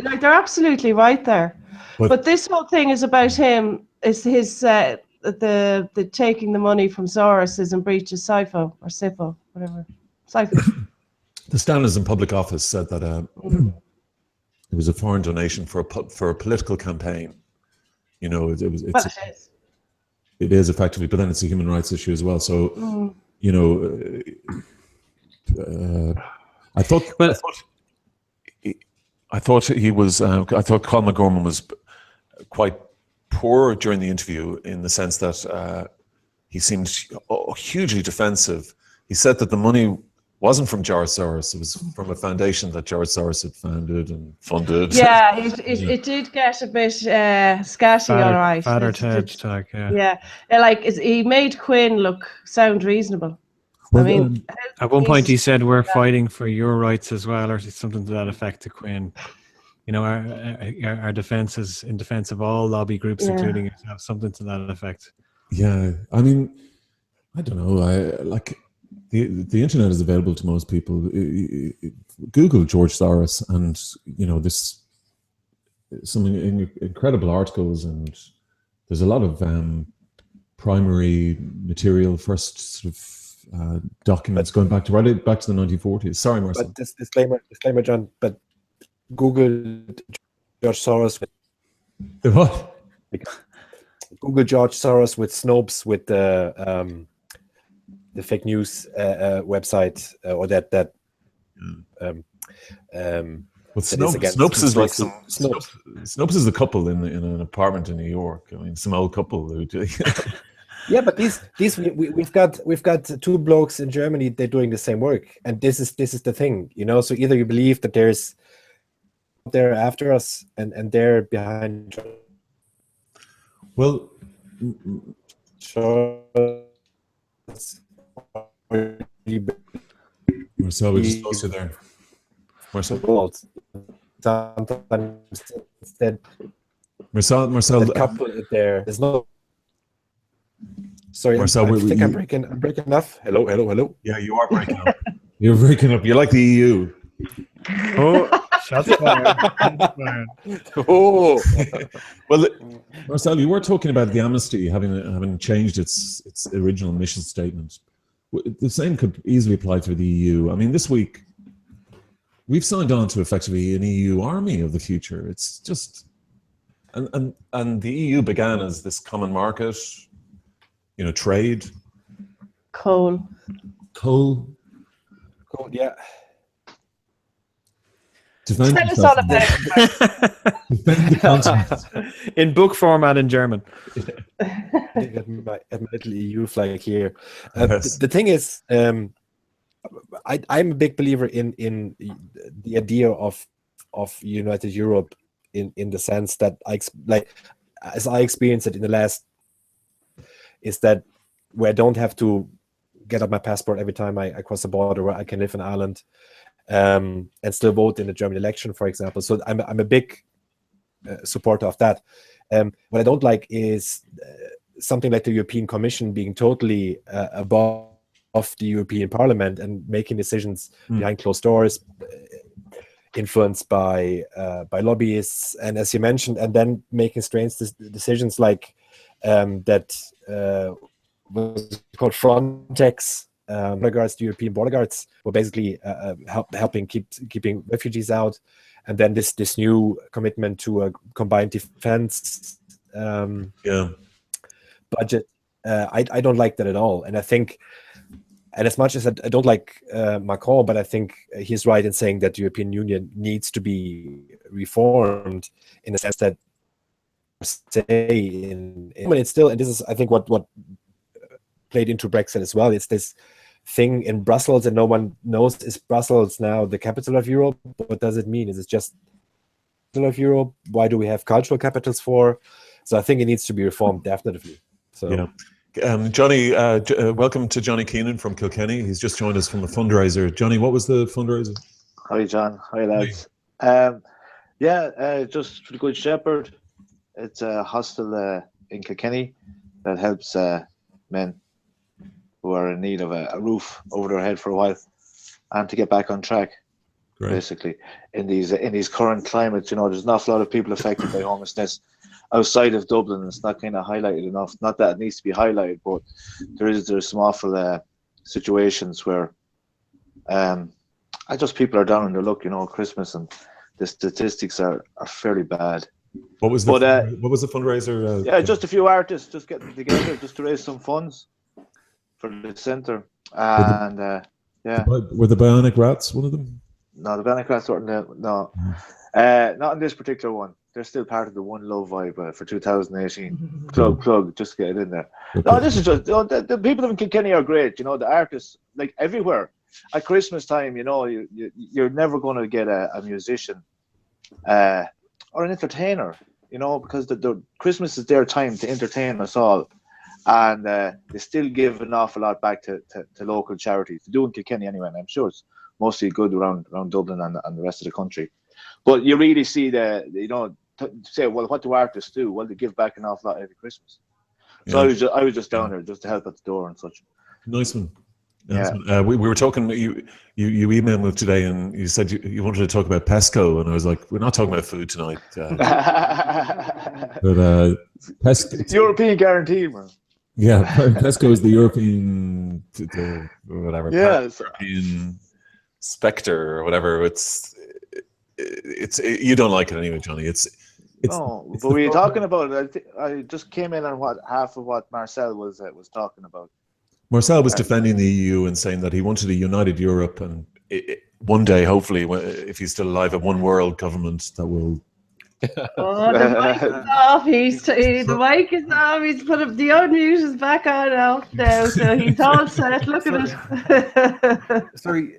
Like, they're absolutely right there. But this whole thing is about him. Is his the taking the money from Soros is in breach of SIFO or SIPO, whatever. SIFO. The Standards in Public Office said that it was a foreign donation for a political campaign. It is effectively, but then it's a human rights issue as well. So, I thought he was. I thought Colm O'Gorman was quite poor during the interview, in the sense that he seemed hugely defensive. He said that the money wasn't from George Soros; it was from a foundation that George Soros had founded and funded. Yeah, it did get a bit scatty, all right. Fatter tag, yeah. Like he made Quinn sound reasonable. Well, I mean, at one point he said, "We're fighting for your rights as well," or something to that effect to Quinn. Our defense is in defense of all lobby groups, including yourself, something to that effect. Yeah, I mean, I don't know. The internet is available to most people. Google George Soros, and there's some incredible articles, and there's a lot of primary material, first sort of documents going back to the 1940s. Sorry, Marcel. But this disclaimer, John. But Google George Soros. The what? Google George Soros with Snopes, with the fake news website, or that. Well, Snopes is like Snopes is a couple in an apartment in New York. I mean, some old couple who do. Yeah, but we've got two blokes in Germany. They're doing the same work, and this is the thing, So either you believe that they're after us and they're behind. Well, sure. Marcel, we just lost you there. Marcel, sometimes instead. Marcel, the couple there. There's no. Sorry, Marcel, I think I'm breaking enough. Hello. Yeah, you are breaking up. You're breaking up. You're like the EU. Oh, shots fired. Shots fired. Oh, Well, Marcel, you were talking about the amnesty having changed its original mission statement. The same could easily apply to the EU. I mean, this week we've signed on to effectively an EU army of the future. It's just, and the EU began as this common market, trade, Coal. coal. cool. Yeah. Defend Tell us yourself all about it. defend the continent. In book format in German. At my little EU flag here. Yes. The thing is, I'm a big believer in the idea of United Europe in the sense that as I experienced it in the last, is that where I don't have to get up my passport every time I cross the border, where I can live in Ireland and still vote in the German election, for example. So I'm a big supporter of that. What I don't like is something like the European Commission being totally above the European Parliament and making decisions behind closed doors, influenced by lobbyists, and as you mentioned, and then making strange decisions like that was called Frontex. Regards to European border guards were basically helping keeping refugees out, and then this new commitment to a combined defense budget. I don't like that at all, and I think, and as much as I don't like Macron, but I think he's right in saying that the European Union needs to be reformed in the sense that it's still, and this is I think what played into Brexit as well. It's this thing in Brussels, and no one knows, is Brussels now the capital of Europe? What does it mean? Is it just capital of Europe? Why do we have cultural capitals for? So I think it needs to be reformed, definitely. So Johnny, welcome to Johnny Keenan from Kilkenny. He's just joined us from the fundraiser. Johnny, what was the fundraiser? Hi, John. Hi, lads. Just for the Good Shepherd. It's a hostel in Kilkenny that helps men who are in need of a roof over their head for a while and to get back on track. Great. Basically in these current climates. There's an awful lot of people affected by homelessness outside of Dublin. It's not kind of highlighted enough. Not that it needs to be highlighted, but there's some awful situations where people are down on their luck. Christmas, and the statistics are fairly bad. What was the fundraiser? Just a few artists just getting together just to raise some funds for the centre. And were the Bionic Rats one of them? No, the Bionic Rats weren't there. No, not in this particular one. They're still part of the One Love vibe for 2018. Plug, just get it in there. Okay. No, this is just the people in Kilkenny are great. The artists, like everywhere at Christmas time. You're never going to get a musician or an entertainer. Because the Christmas is their time to entertain us all, and they still give an awful lot back to local charities. They do in Kilkenny anyway, and I'm sure it's mostly good around Dublin and the rest of the country. But you really see say, well, what do artists do? Well, they give back an awful lot every Christmas. So I was just down there just to help at the door and such. Nice one. We were talking. You emailed me today, and you said you wanted to talk about Pesco, and I was like, we're not talking about food tonight. But Pesco, it's European guarantee, man. Yeah, Pesco is the European, whatever. Yeah, European spectre or whatever. It's you don't like it anyway, Johnny. It's no, but we were talking about it. I just came in on half of what Marcel was talking about. Marcel was defending the EU and saying that he wanted a united Europe, and one day, hopefully, if he's still alive, a one world government that will. Oh, the mic is off. The mic is off. He's put up the unmute is back on now, so he's all set. Look at it. Sorry,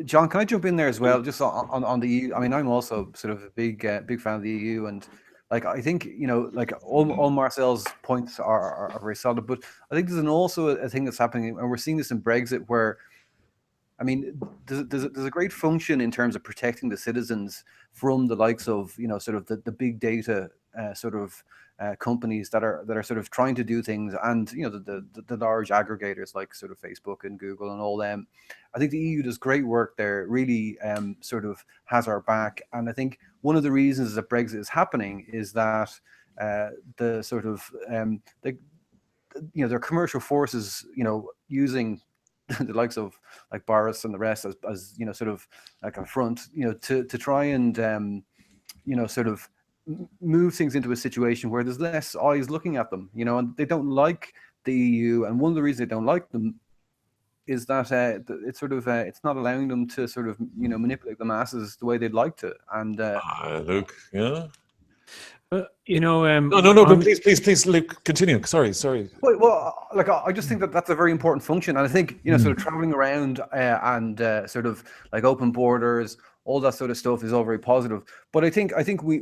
John, can I jump in there as well? Just on the EU. I mean, I'm also sort of a big fan of the EU, and I think all Marcel's points are very solid, but I think there's also a thing that's happening, and we're seeing this in Brexit, where I mean, there's a great function in terms of protecting the citizens from the likes of sort of the big data companies that are sort of trying to do things, and you know the large aggregators like sort of Facebook and Google and all them. I think the EU does great work there, really sort of has our back, and I think one of the reasons that Brexit is happening is that the sort of their commercial forces, using the likes of like Boris and the rest as sort of like a front, to try and sort of move things into a situation where there's less eyes looking at them, and they don't like the EU. And one of the reasons they don't like them is that it's sort of it's not allowing them to sort of manipulate the masses the way they'd like to. And Luke, yeah. No, but please, Luke, continue. Sorry. Well, like I just think that that's a very important function, and I think sort of traveling around and sort of like open borders, all that sort of stuff is all very positive. But I think we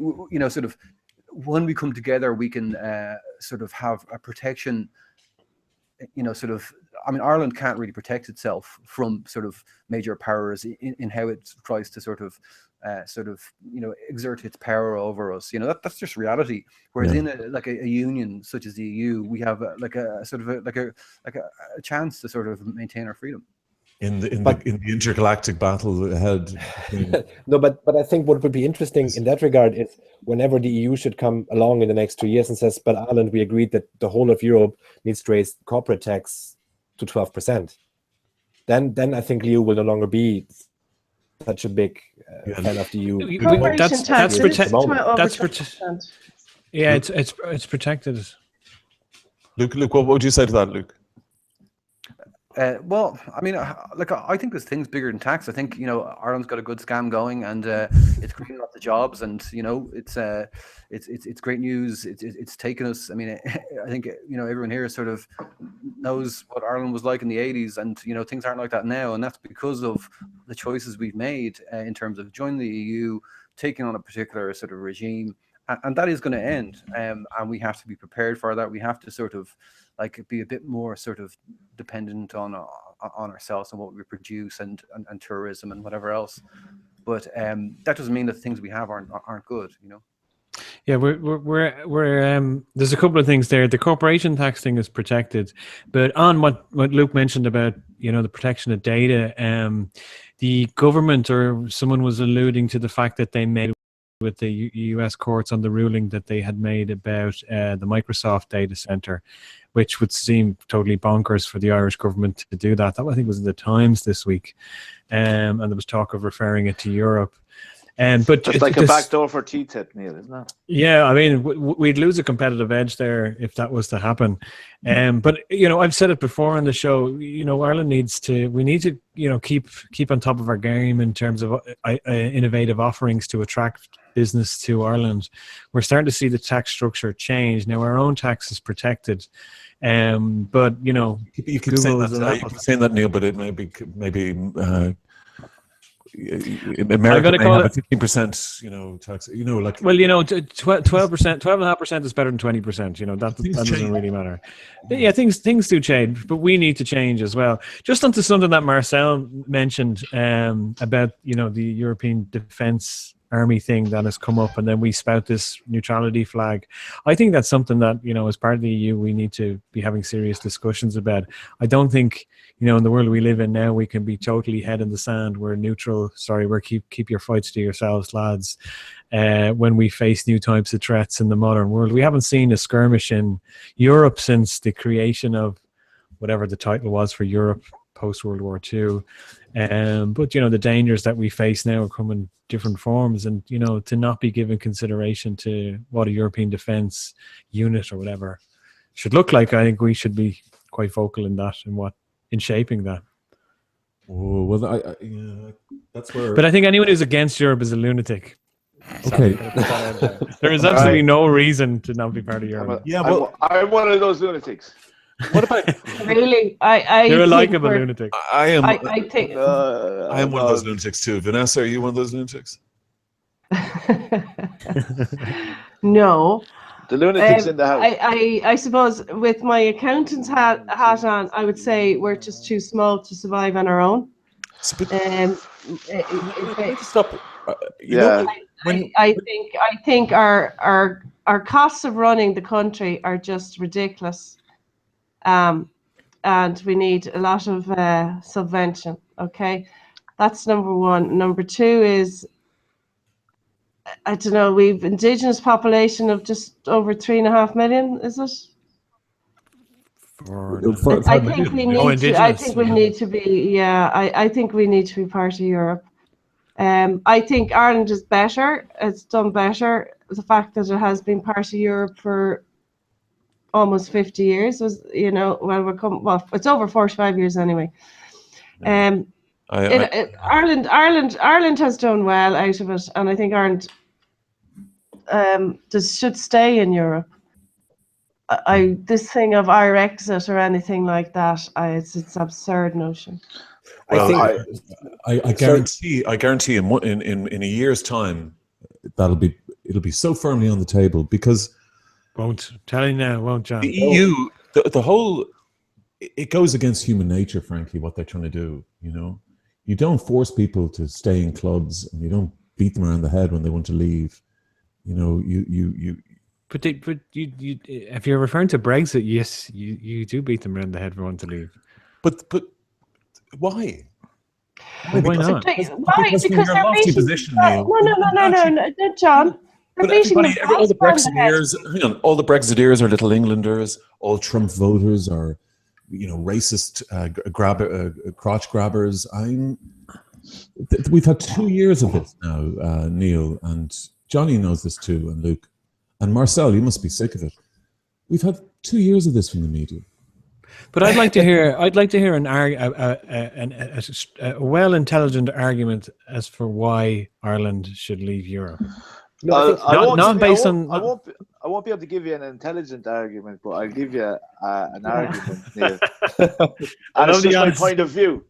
sort of when we come together, we can sort of have a protection. Sort of. I mean, Ireland can't really protect itself from sort of major powers in how it tries to sort of exert its power over us. That's just reality. Whereas in a union such as the EU, we have a chance to sort of maintain our freedom. In the intergalactic battle ahead. No, but I think what would be interesting in that regard is whenever the EU should come along in the next 2 years and says, but Ireland, we agreed that the whole of Europe needs to raise corporate tax to 12%. Then I think EU will no longer be such a big fan of the EU. It's protected. Luke, what would you say to that, Luke? Well, I mean, I think there's things bigger than tax. I think Ireland's got a good scam going, and it's creating lots of jobs, and it's great news. It's taken us. I mean, I think everyone here sort of knows what Ireland was like in the 80s, and things aren't like that now, and that's because of the choices we've made in terms of joining the EU, taking on a particular sort of regime, and that is going to end, and we have to be prepared for that. We have to sort of be a bit more sort of dependent on ourselves and what we produce and tourism and whatever else. But that doesn't mean that the things we have aren't good, Yeah, we're there's a couple of things there. The corporation tax thing is protected, but on what Luke mentioned about the protection of data, the government or someone was alluding to the fact that they made with the US courts on the ruling that they had made about the Microsoft data center, which would seem totally bonkers for the Irish government to do that. That I think was in the Times this week, and there was talk of referring it to Europe. But it's like a backdoor for TTIP, Neil, isn't it? Yeah, I mean, we'd lose a competitive edge there if that was to happen. But I've said it before on the show. Ireland needs to. We need to, keep on top of our game in terms of innovative offerings to attract business to Ireland. We're starting to see the tax structure change now. Our own tax is protected, but you keep saying that, Neil. But it maybe. America may have a 15%, tax. Well, 12%, 12.5% is better than 20%. That doesn't really matter. Yeah, things do change, but we need to change as well. Just onto something that Marcel mentioned about the European Defence Army thing that has come up, and then we spout this neutrality flag. I think that's something that as part of the EU we need to be having serious discussions about. I don't think in the world we live in now we can be totally head in the sand. We're neutral. Sorry, we're keep your fights to yourselves, lads. When we face new types of threats in the modern world, we haven't seen a skirmish in Europe since the creation of whatever the title was for Europe post World War II. But the dangers that we face now come in different forms, and to not be given consideration to what a European defence unit or whatever should look like. I think we should be quite vocal in that and in shaping that. Oh, well, that's where. But I think anyone who's against Europe is a lunatic. Okay. There is absolutely no reason to not be part of Europe. I'm one of those lunatics. What about really? You're a likable lunatic. I am. I think I am one of those lunatics too. Vanessa, are you one of those lunatics? No. The lunatics in the house. I suppose with my accountant's hat on, I would say we're just too small to survive on our own. Stop. I think our costs of running the country are just ridiculous, and we need a lot of subvention. Okay, that's number one. Number two is, I don't know, we've indigenous population of just over 3.5 million. Is it? I think we need to. I think we need to be. Yeah, I think we need to be part of Europe. I think Ireland is better. It's done better. The fact that it has been part of Europe for almost 50 years was, well, it's over 45 years anyway. Ireland has done well out of it, and I think Ireland should stay in Europe. This thing of Irexit or anything like that, it's absurd notion. Well, I guarantee in a year's time it'll be so firmly on the table, because won't John? The EU, the whole, it goes against human nature, frankly, what they're trying to do. You don't force people to stay in clubs, and you don't beat them around the head when they want to leave. But if you're referring to Brexit, yes, you do beat them around the head for wanting to leave. But why? Why not? Why? Because they're beating. Position, no, John. But all the Brexiteers, all the Brexiteers are little Englanders. All Trump voters are, racist crotch grabbers. We've had 2 years of this now, Neil, and Johnny knows this too, and Luke, and Marcel. You must be sick of it. We've had 2 years of this from the media. But I'd like to hear a well-intelligent argument as for why Ireland should leave Europe. I won't be able to give you an intelligent argument, but I'll give you an argument, Neil. And it's just my point of view.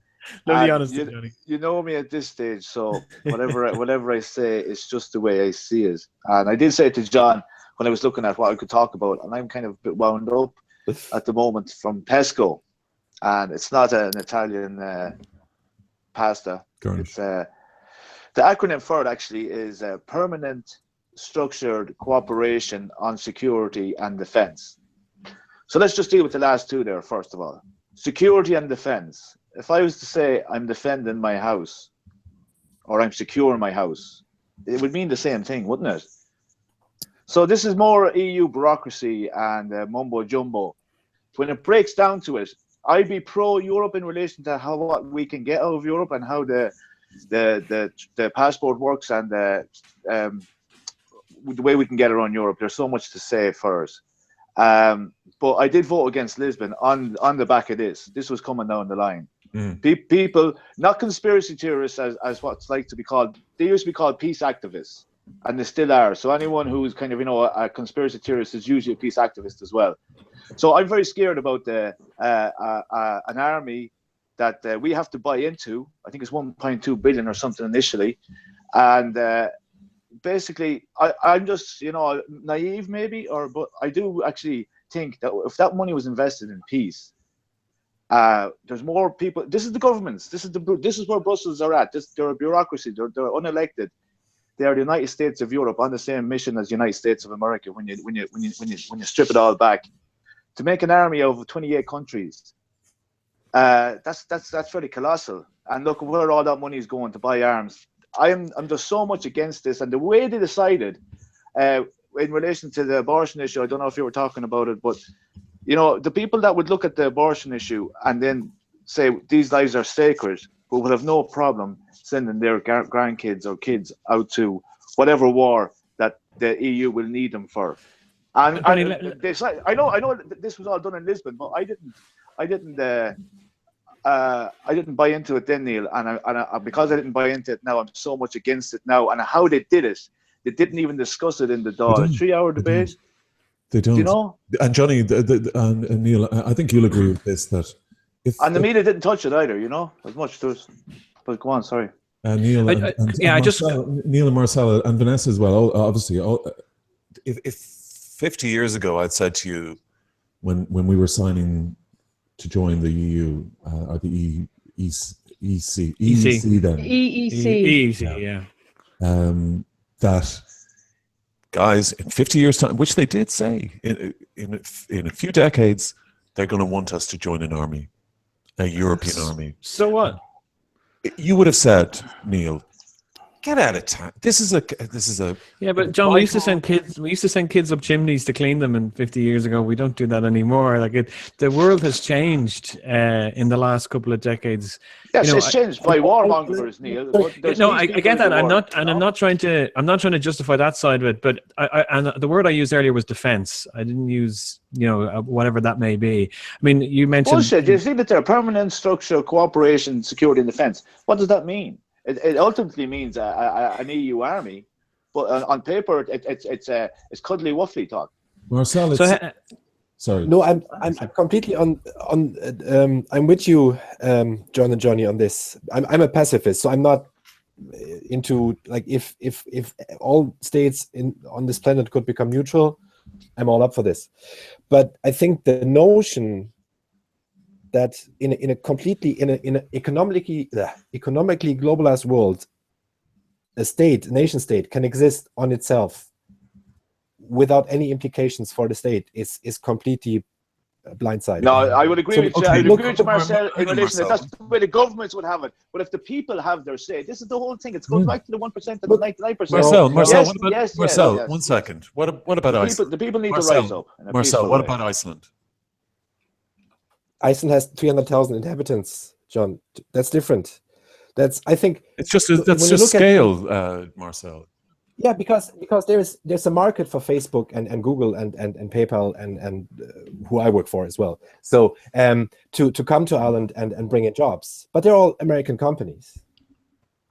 You know me at this stage, so whatever I say is just the way I see it. And I did say to John when I was looking at what I could talk about, and I'm kind of a bit wound up at the moment from Pesco, and it's not an Italian pasta. It's the acronym for it actually is Permanent Structured Cooperation on Security and Defence. So let's just deal with the last two there first of all. Security and defence. If I was to say I'm defending my house or I'm secure in my house, it would mean the same thing, wouldn't it? So this is more EU bureaucracy and mumbo jumbo. When it breaks down to it, I'd be pro-Europe in relation to what we can get out of Europe and how the passport works and the way we can get around Europe. There's so much to say for us. But I did vote against Lisbon on the back of this. This was coming down the line. People, not conspiracy theorists as what's like to be called, they used to be called peace activists, and they still are. So anyone who's kind of, a conspiracy theorist is usually a peace activist as well. So I'm very scared about an army that we have to buy into. I think it's 1.2 billion or something initially. And basically, I'm just, naive maybe, but I do actually think that if that money was invested in peace, there's more people. This is the governments. This is where Brussels are at. They're a bureaucracy. They're unelected. They are the United States of Europe on the same mission as the United States of America. When you strip it all back, to make an army of 28 countries, that's very colossal. And look where all that money is going to buy arms. I'm just so much against this, and the way they decided in relation to the abortion issue. I don't know if you were talking about it, but the people that would look at the abortion issue and then say these lives are sacred, but would have no problem sending their grandkids or kids out to whatever war that the EU will need them for. And I know this was all done in Lisbon, but I didn't buy into it then, Neil, and because I didn't buy into it now, I'm so much against it now. And how they did it, they didn't even discuss it in the Dáil. 3-hour debate. They don't. Do you know? And Johnny and Neil, I think you'll agree with this, that and the media didn't touch it either, as much as. But go on, sorry. Neil Neil and Marcella and Vanessa as well. Obviously, if 50 years ago I'd said to you when we were signing to join the EU or the EEC then. EEC, yeah. that, guys, in 50 years' time, which they did say, in a few decades, they're going to want us to join an army, a European army. So what? You would have said, Neil, get out of town. This is a. Yeah, but John, we used to send kids up chimneys to clean them, and 50 years ago, we don't do that anymore. Like the world has changed in the last couple of decades. Yes, it's changed by warmongers, Neil. No, I get that. I'm not trying to justify that side of it. But and the word I used earlier was defense. I didn't use whatever that may be. I mean, you mentioned bullshit. You see that there permanent structure, cooperation, security, and defense. What does that mean? It ultimately means an EU army, but on paper it's cuddly wuffly talk. Marcel, sorry. No, I'm completely on. I'm with you, John and Johnny, on this. I'm a pacifist, so I'm not into like if all states on this planet could become neutral, I'm all up for this. But I think the notion that in an economically globalized world, a nation state can exist on itself without any implications for the state is completely blindsided. No, I would agree with you. Okay, I would agree with Marcel in relation to that's the way the governments would have it. But if the people have their say, this is the whole thing. It goes back to the 1% and the 99%. Marcel, 1 second. What about Iceland? The people need to rise up. Marcel, what about Iceland? Iceland has 300,000 inhabitants, John. That's different. I think it's just scale, Marcel. Yeah, because there's a market for Facebook and Google and PayPal and who I work for as well. So to come to Ireland and bring in jobs, but they're all American companies.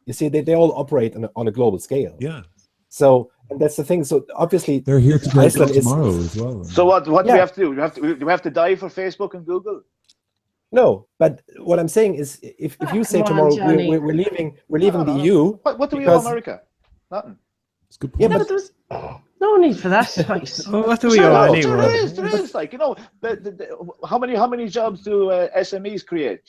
You see, they all operate on a global scale. Yeah. So and that's the thing. So obviously they're here to Iceland tomorrow as well. So what do we have to do? Do we have to die for Facebook and Google? No, but what I'm saying is, if you say tomorrow we're leaving the EU, what do we owe America? Nothing. It's good point. Yeah, but there's no need for that. Well, what do we owe There anyway? is like how many jobs do SMEs create?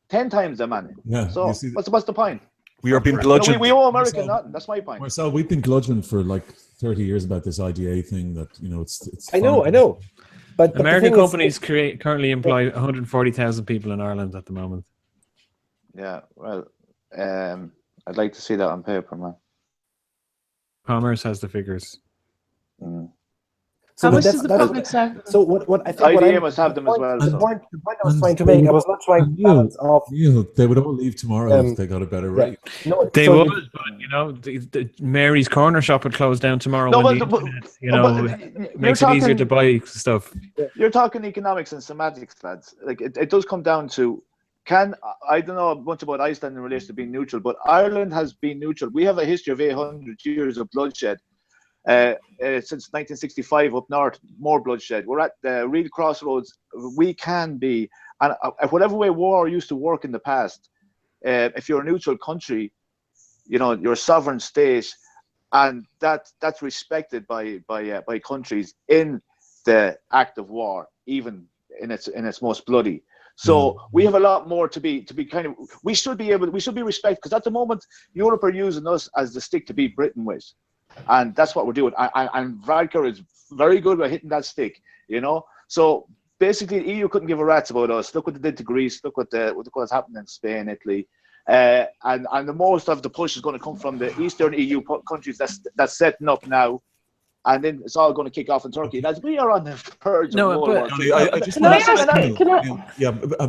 10 times the money. Yeah. So what's the point? We are being bludgeoned. We owe America nothing. That's my point. Marcel, we've been bludgeoned for like 30 years about this IDA thing. That it's. I know. But American companies currently employ 140,000 people in Ireland at the moment. Yeah, well, I'd like to see that on paper, man. Commerce has the figures. So how much does the public sector? So what I think IDA must have them as well. The point I was trying to make, I was not trying to balance off. Neil, they would all leave tomorrow if they got a better rate. No, they would, but the Mary's Corner shop would close down tomorrow. Makes it easier to buy stuff. You're talking economics and semantics, lads. Like it does come down to I don't know much about Iceland in relation to being neutral, but Ireland has been neutral. We have a history of 800 years of bloodshed. Since 1965 up north, more bloodshed. We're at the real crossroads. We can be, and whatever way war used to work in the past, if you're a neutral country, you're a sovereign state, and that's respected by countries in the act of war, even in its most bloody. So we have a lot more to be we should be respected, because at the moment Europe are using us as the stick to beat Britain with. And that's what we're doing. And Varadkar is very good at hitting that stick, So basically, EU couldn't give a rat's about us. Look what they did to Greece. Look what's happened in Spain, Italy, and the most of the push is going to come from the Eastern EU countries that's setting up now, and then it's all going to kick off in Turkey. As we are on the verge of World War II.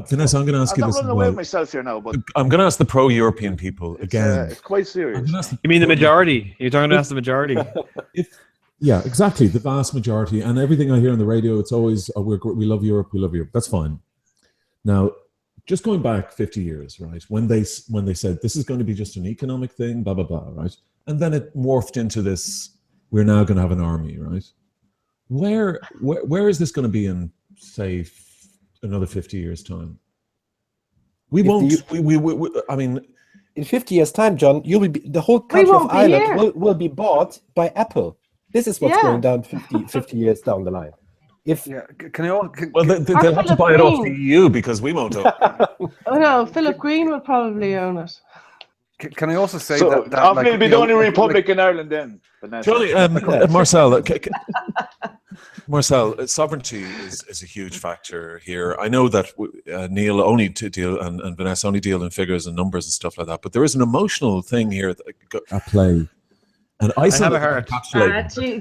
Vanessa, I'm going to ask you this. I'm not running away with myself here now, but I'm going to ask the pro-European people again. It's quite serious. You mean the majority? You're talking to ask the majority. Yeah, exactly. The vast majority, and everything I hear on the radio, it's always we love Europe, we love Europe. That's fine. Now, just going back 50 years, right? When they said this is going to be just an economic thing, blah blah blah, right? And then it morphed into this. We're now going to have an army, right? Where is this going to be in, say, another 50 years' time? We won't. I mean, in 50 years' time, John, the whole country of Ireland will be bought by Apple. This is what's going down 50 years down the line. They'll have to buy it off the EU because we won't own it. Oh no, Philip Green will probably own it. Can I also say So that hopefully it'll be the only like, republic in Ireland then. Vanessa. Johnny, Marcel, Marcel, sovereignty is a huge factor here. I know that Neil only deal and Vanessa only deal in figures and numbers and stuff like that, but there is an emotional thing here at play. And Iceland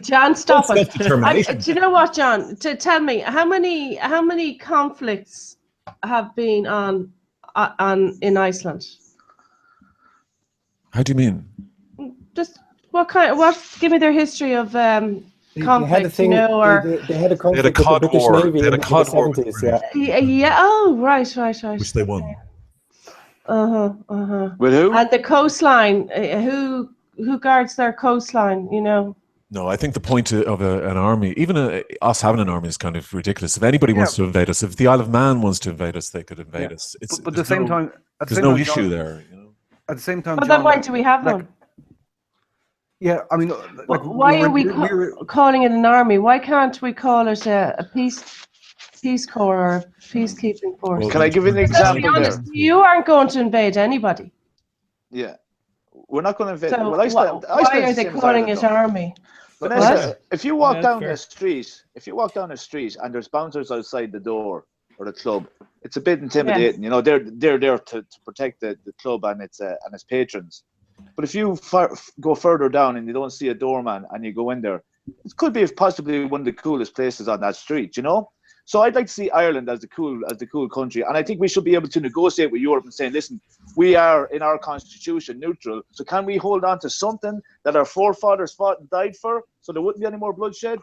John, stop it. Self-determination. Do you know what, John? Tell me how many conflicts have been on in Iceland? How do you mean? Just give me their history of conflict, they had a conflict with the British Navy in the 70s. Yeah. Oh, right. Which they won. With who? And the coastline. Who guards their coastline? You know. No, I think the point of an army, even us having an army, is kind of ridiculous. If anybody wants to invade us, if the Isle of Man wants to invade us, they could invade us. But at the same time, there's no issue there. You know. At the same time, but John, then why do we have one? Yeah, I mean, like, why are we calling it an army? Why can't we call it a peace corps or a peacekeeping force? Can I give you an example? Let's be honest, you aren't going to invade anybody. Yeah, we're not going to invade. So well, why are they calling it army? Vanessa, if you walk down the street, and there's bouncers outside the door or the club, it's a bit intimidating. You know, they're there to protect the club and its patrons. But if you go further down and you don't see a doorman and you go in there, it could be possibly one of the coolest places on that street, you know? So I'd like to see Ireland as the cool country. And I think we should be able to negotiate with Europe and say, listen, we are in our constitution neutral. So can we hold on to something that our forefathers fought and died for so there wouldn't be any more bloodshed?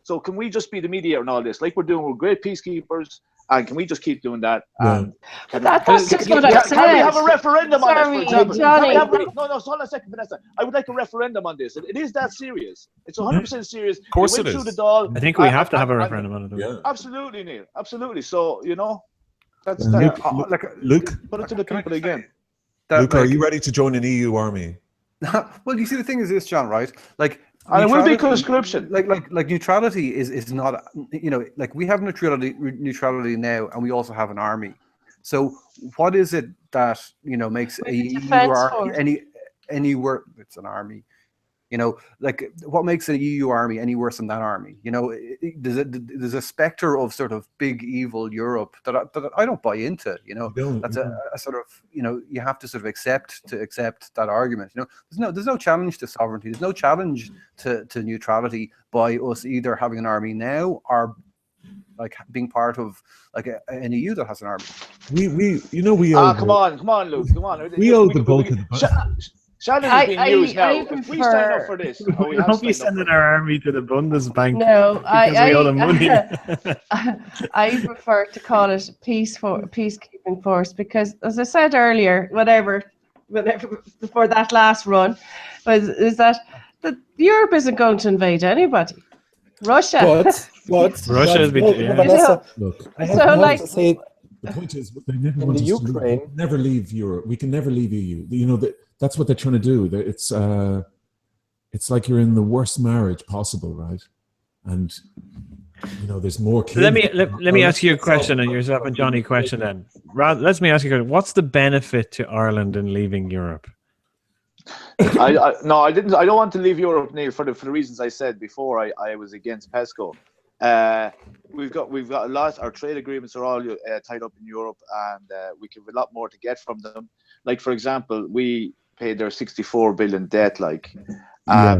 So can we just be the mediator in all this? Like we're doing, we're great peacekeepers. And can we just keep doing that? That's just what I said. Can we have a referendum on this, for example? Johnny. No, hold on a second, Vanessa. I would like a referendum on this. It is that serious. It's 100% serious. Of course it is. I think we have to have a referendum on it. Yeah. Absolutely, Neil. Absolutely. So, you know, that's Luke, put it to the people again. Luke, are you ready to join an EU army? Well, you see, the thing is this, John, right? Like, and it will be conscription. Like neutrality is not, you know, like we have neutrality now, and we also have an army. So what is it that, you know, makes a EU army anywhere? It's an army. You know, like what makes an EU army any worse than that army? You know, there's a specter of sort of big evil Europe that I don't buy into. You know, that's a sort of, you know, you have to sort of accept that argument. You know, there's no challenge to sovereignty. There's no challenge to neutrality by us either having an army now or like being part of like an EU that has an army. We owe. Come on, Luke, come on. We owe the bulk of the. Shannon is being used now. If we sign up for this, we hope you sending our army to the Bundesbank. No, we owe them money. I prefer to call it peacekeeping force because, as I said earlier, whatever before that last run, is that Europe isn't going to invade anybody. Russia. What? Russia has been. Look, to say. The point is, they never want us to never leave Europe. We can never leave EU. You know that's what they're trying to do. It's like you're in the worst marriage possible, right? And you know, there's more kids. Let me ask you a question, and yourself and Johnny a question then. Let me ask you a question. What's the benefit to Ireland in leaving Europe? No, I didn't. I don't want to leave Europe, Neil, for the reasons I said before. I was against PESCO. We've got a lot. Our trade agreements are all tied up in Europe, and we have a lot more to get from them. Like, for example, we paid their 64 billion debt.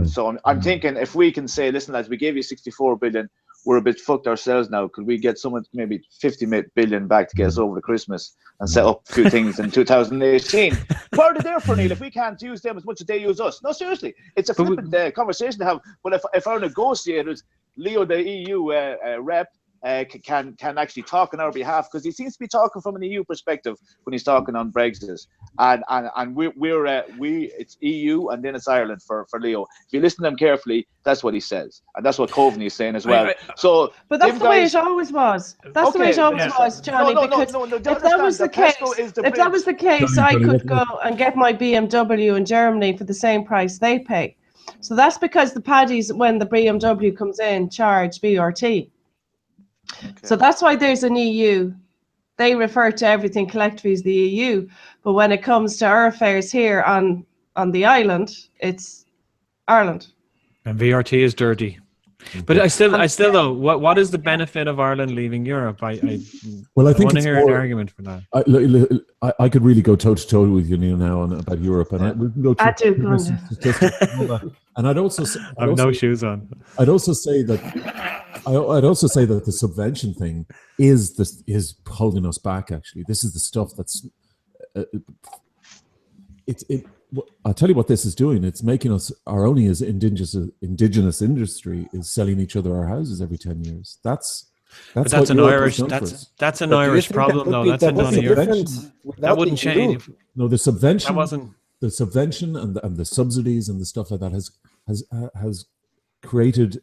So I'm thinking if we can say, listen, lads, we gave you 64 billion. We're a bit fucked ourselves now. Could we get someone maybe 50 billion back to get us over the Christmas and set up a few things in 2018? What are they there for, Neil? If we can't use them as much as they use us? No, seriously. It's a flippant conversation to have. But if our negotiators, Leo, the EU rep, can actually talk on our behalf, because he seems to be talking from an EU perspective when he's talking on Brexit, and it's EU and then it's Ireland for Leo. If you listen to him carefully, that's what he says, and that's what Coveney is saying as well. But that's the way it always was. That's the way it always was, Johnny. If that was the case, I could go and get my BMW in Germany for the same price they pay. So that's because the paddies, when the BMW comes in, charge BRT. Okay. So that's why there's an EU. they refer to everything collectively as the EU, but when it comes to our affairs here on the island, it's Ireland. And VRT is dirty. But I still though, what is the benefit of Ireland leaving Europe? I think want to it's hear an argument for that. I could really go toe to toe with you, Neil, now about Europe, and we can go I do, statistics and all that. And I'd also say, I have no shoes on. I'd also say that the subvention thing is holding us back. Actually, this is the stuff that's I'll tell you what this is doing. It's making us our only as indigenous industry is selling each other our houses every 10 years. That's an Irish problem though. That's not a Europe. That wouldn't change. No, the subvention and the subsidies and the stuff like that has created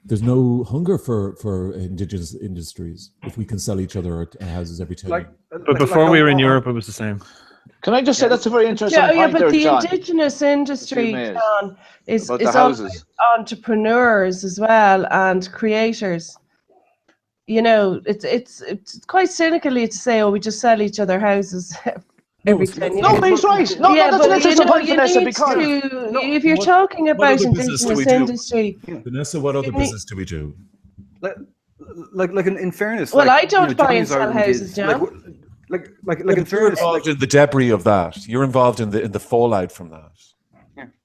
there's no hunger for indigenous industries if we can sell each other our houses every 10 years. But before we were in Europe, it was the same. Can I just say that's a very interesting point but there, the John. Indigenous industry, John, is About the all houses. entrepreneurs as well and creators. You know, it's quite cynically to say, oh, we just sell each other houses every 10 years. No, but he's right. No, that's an interesting point, Vanessa, because if you're talking about Indigenous industry, Vanessa, what other business do we do? Like in fairness. Well, like, I don't buy and sell houses, John. Like in fairness, you're involved in the debris of that. You're involved in the fallout from that.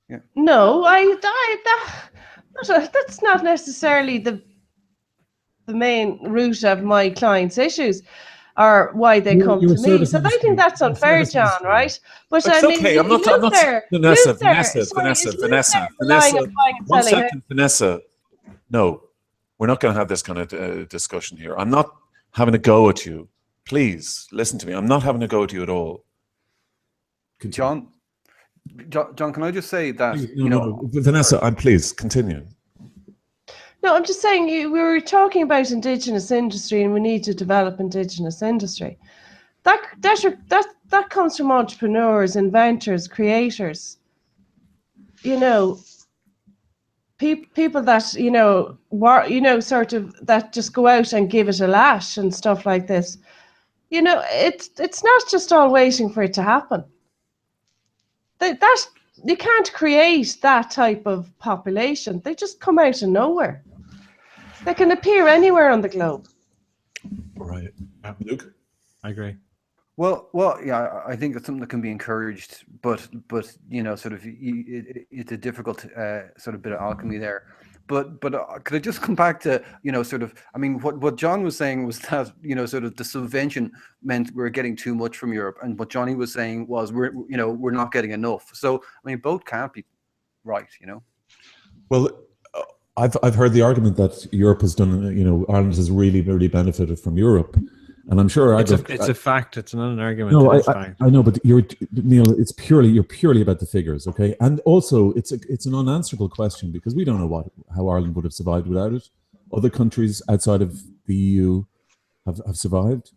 Yeah. No, that's not necessarily the main root of my clients' issues, or why they come to me. So I think that's unfair, John. Right? But I mean, okay. I'm not. Vanessa. One second, Vanessa. No, we're not going to have this kind of discussion here. I'm not having a go at you. Please listen to me. I'm not having a go at you at all. John, can I just say that Vanessa? Please continue. No, I'm just saying we were talking about Indigenous industry, and we need to develop Indigenous industry. That comes from entrepreneurs, inventors, creators. You know, people that sort of that just go out and give it a lash and stuff like this. You know, it's not just all waiting for it to happen. That you can't create that type of population. They just come out of nowhere. They can appear anywhere on the globe. Right, Luke, I agree. Well, yeah, I think it's something that can be encouraged, but you know, sort of, it's a difficult sort of bit of alchemy there. But could I just come back to, you know, sort of, I mean, what John was saying was that, you know, sort of the subvention meant we're getting too much from Europe, and what Johnny was saying was we're not getting enough. So I mean, both can't be right, you know. Well, I've heard the argument that Europe has done, you know, Ireland has really benefited from Europe, and I'm sure it's a fact. It's not an argument. No, I know, but Neil, you're purely about the figures, okay? And also, it's an unanswerable question because we don't know how Ireland would have survived without it. Other countries outside of the EU have survived.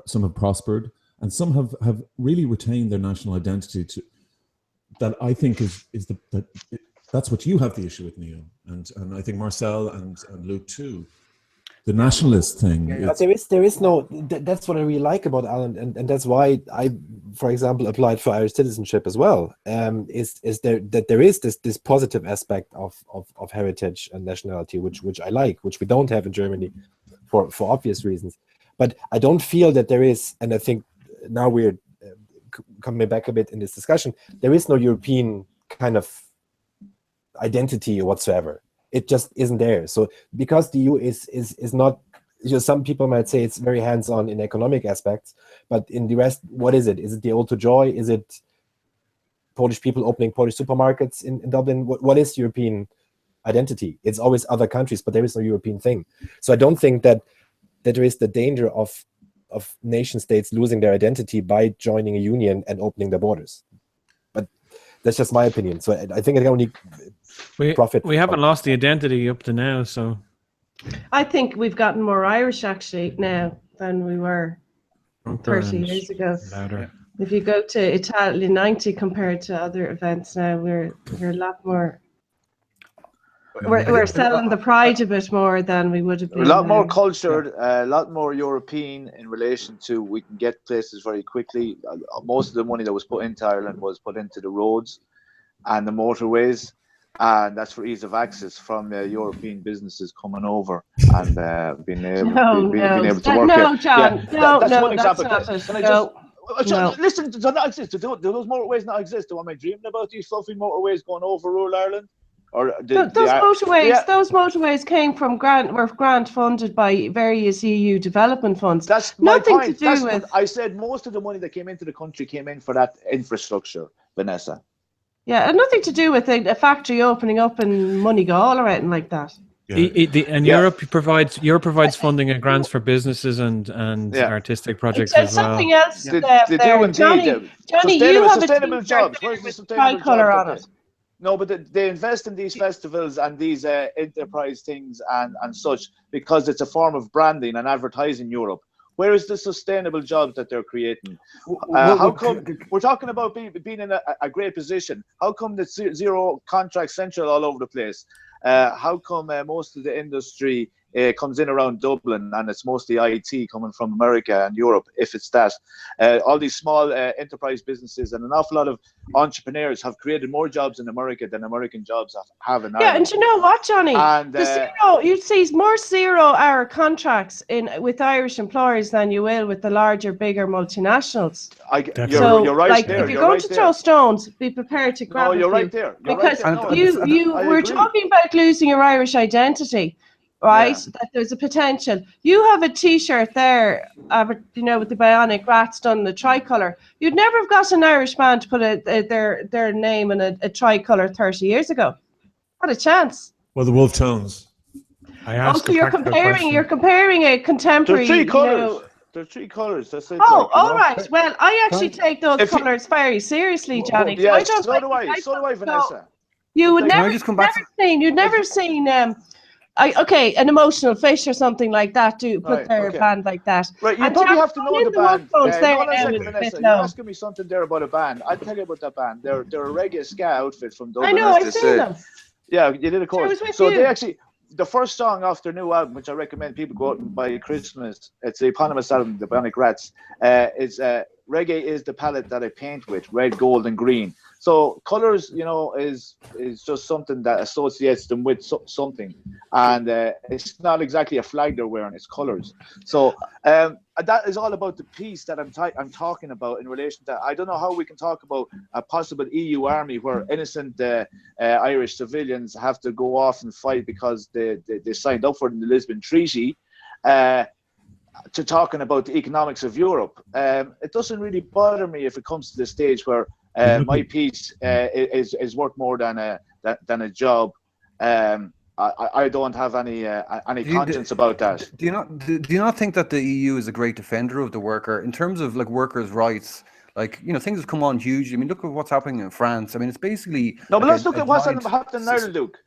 Some have prospered, and some have really retained their national identity. That I think that's what you have the issue with, Neil, and I think Marcel and Luke too. The nationalist thing. But there is no. That's what I really like about Ireland, and that's why I, for example, applied for Irish citizenship as well. Is there is this positive aspect of heritage and nationality, which I like, which we don't have in Germany, for obvious reasons. But I don't feel that there is, and I think now we're coming back a bit in this discussion. There is no European kind of identity whatsoever. It just isn't there. So because the EU is not, you know, some people might say it's very hands-on in economic aspects, but in the rest, what is it? Is it the ode to joy? Is it Polish people opening Polish supermarkets in Dublin? What is European identity? It's always other countries, but there is no European thing. So I don't think that there is the danger of nation states losing their identity by joining a union and opening their borders. But that's just my opinion. So I think it can only profit. We haven't lost the identity up to now, so I think we've gotten more Irish actually now than we were 30 years ago. Louder. If you go to Italy 90 compared to other events now, we're a lot more. we're selling the pride a bit more than we would have been. A lot more cultured, a lot more European in relation to we can get places very quickly. Most of the money that was put into Ireland was put into the roads and the motorways, and that's for ease of access from European businesses coming over and being able to work here. No, John, that's one example. Listen, do not exist? Do those motorways not exist? Am I dreaming about these fluffy motorways going over rural Ireland? Or those motorways came from grant funded by various EU development funds. That's nothing my point. to do with. I said most of the money that came into the country came in for that infrastructure, Vanessa. Yeah, and nothing to do with a factory opening up in Moneygall or anything like that. Europe provides funding and grants for businesses and artistic projects as well. Something else They there. do indeed. Johnny, you have sustainable a jobs. Where's the sustainable tricolor job on it? No, but they invest in these festivals and these enterprise things and such because it's a form of branding and advertising Europe. Where is the sustainable jobs that they're creating? How come we're talking about being in a great position? How come the zero contract central all over the place? How come most of the industry comes in around Dublin and it's mostly IT coming from America and Europe, if it's that? All these small enterprise businesses and an awful lot of entrepreneurs have created more jobs in America than American jobs have in Ireland. Yeah, and you know what, Johnny? And, you'd see more 0-hour contracts with Irish employers than you will with the larger, bigger multinationals. You're right like, there. if you're going to throw stones, be prepared to grab. No, you're right there. Because we're talking about losing your Irish identity. Right, that there's a potential. You have a T-shirt there, with the bionic rats done the tricolour. You'd never have got an Irish man to put their name in a tricolour 30 years ago. Not a chance. Well, the wolf tones. Also, you're comparing a contemporary. There are 3 colours. There are 3 colours. That's it. Oh, all right. Well, I actually take those colours very seriously, Johnny. Yeah, so do I, Vanessa. You would never seen. An emotional fish or something like that put their band like that. Right, you probably have to know the band. Vanessa, you're asking me something there about a band. I'll tell you about that band. They're a reggae ska outfit from Dublin. I know, I've seen them. Yeah, you did, of course. They actually, the first song off their new album, which I recommend people go out and buy Christmas, it's the eponymous album, The Bionic Rats, is Reggae is the palette that I paint with, red, gold, and green. So colors, is just something that associates them with something, and it's not exactly a flag they're wearing; it's colors. So that is all about the piece that I'm talking about in relation to. I don't know how we can talk about a possible EU army where innocent Irish civilians have to go off and fight because they signed up for it in the Lisbon Treaty. To talking about the economics of Europe, it doesn't really bother me if it comes to the stage where my piece is worth more than a job. I don't have any conscience about that. Do you not think that the EU is a great defender of the worker in terms of like workers' rights? Like, things have come on hugely. I mean, look at what's happening in France. I mean, it's basically no, but let's look at what's happening in Ireland, Luke.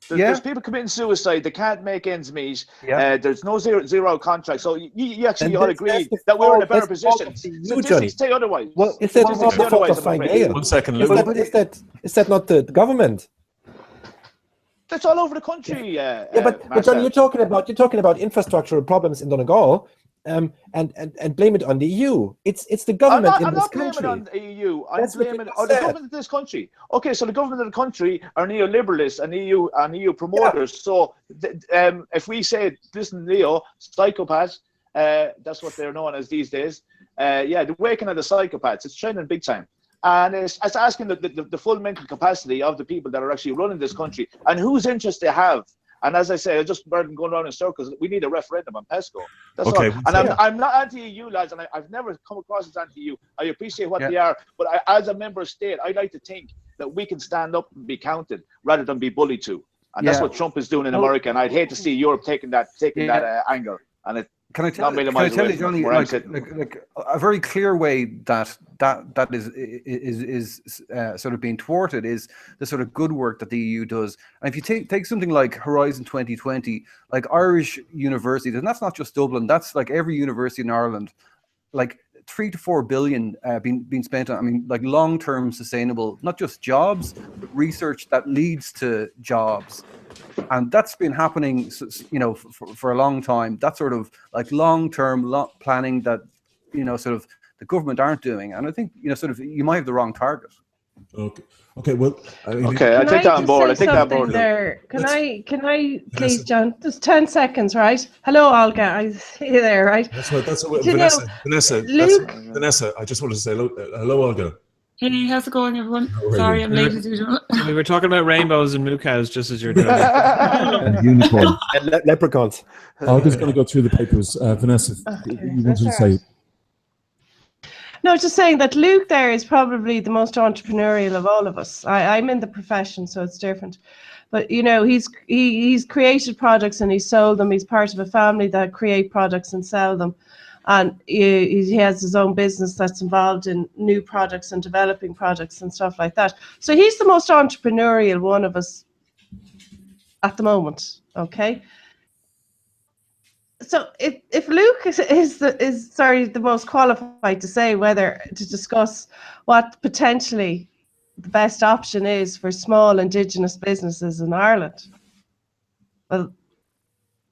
There's people committing suicide. They can't make ends meet. There's no zero contract. So you actually all agree that we're in a better position. Statistics say otherwise. Well, is that not the fault of financial? 1 second, Luke. Is that not the government? That's all over the country. But John, you're talking about infrastructural problems in Donegal, and blame it on the EU. It's the government in this country. I'm not blaming it on the EU. I'm blaming the government of this country. Okay, so the government of the country are neoliberalists and EU promoters. Yeah. So if we say, listen, Leo, psychopaths, that's what they're known as these days. The waking of the psychopaths. It's trending big time. And it's asking the full mental capacity of the people that are actually running this country and whose interest they have. And as I say, I just rather than going around in circles, we need a referendum on PESCO. That's all. And I'm not anti-EU, lads, and I've never come across as anti-EU. I appreciate what they are, but as a member state, I like to think that we can stand up and be counted rather than be bullied to. And that's what Trump is doing in America. And I'd hate to see Europe taking that angle. And it. Can I tell you, Johnny, like a very clear way that is sort of being thwarted is the sort of good work that the EU does. And if you take something like Horizon 2020, like Irish universities, and that's not just Dublin, that's like every university in Ireland, like 3 to 4 billion being spent on, I mean, like long-term sustainable, not just jobs, but research that leads to jobs. And that's been happening, you know, for a long time. That sort of like long-term planning that, you know, sort of the government aren't doing. And I think, you know, sort of you might have the wrong target. Okay. Okay. Well. I take that on board. I take that on board. There. Can I please, John? Just 10 seconds, right? Hello, Olga. I see you there, right? That's what Vanessa. Luke. Vanessa. I just wanted to say hello, Olga. Hey, how's it going, everyone? Sorry, I'm late as usual. We were talking about rainbows and moo cows just as you're doing. And unicorn. And leprechauns. Olga's going to go through the papers. Vanessa, you wanted to say. No, just saying that Luke there is probably the most entrepreneurial of all of us. I'm in the profession, so it's different. But, you know, he's created products and he's sold them. He's part of a family that create products and sell them. And he has his own business that's involved in new products and developing products and stuff like that. So he's the most entrepreneurial one of us at the moment, okay? So if Luke is the most qualified to say whether to discuss what potentially the best option is for small Indigenous businesses in Ireland, well,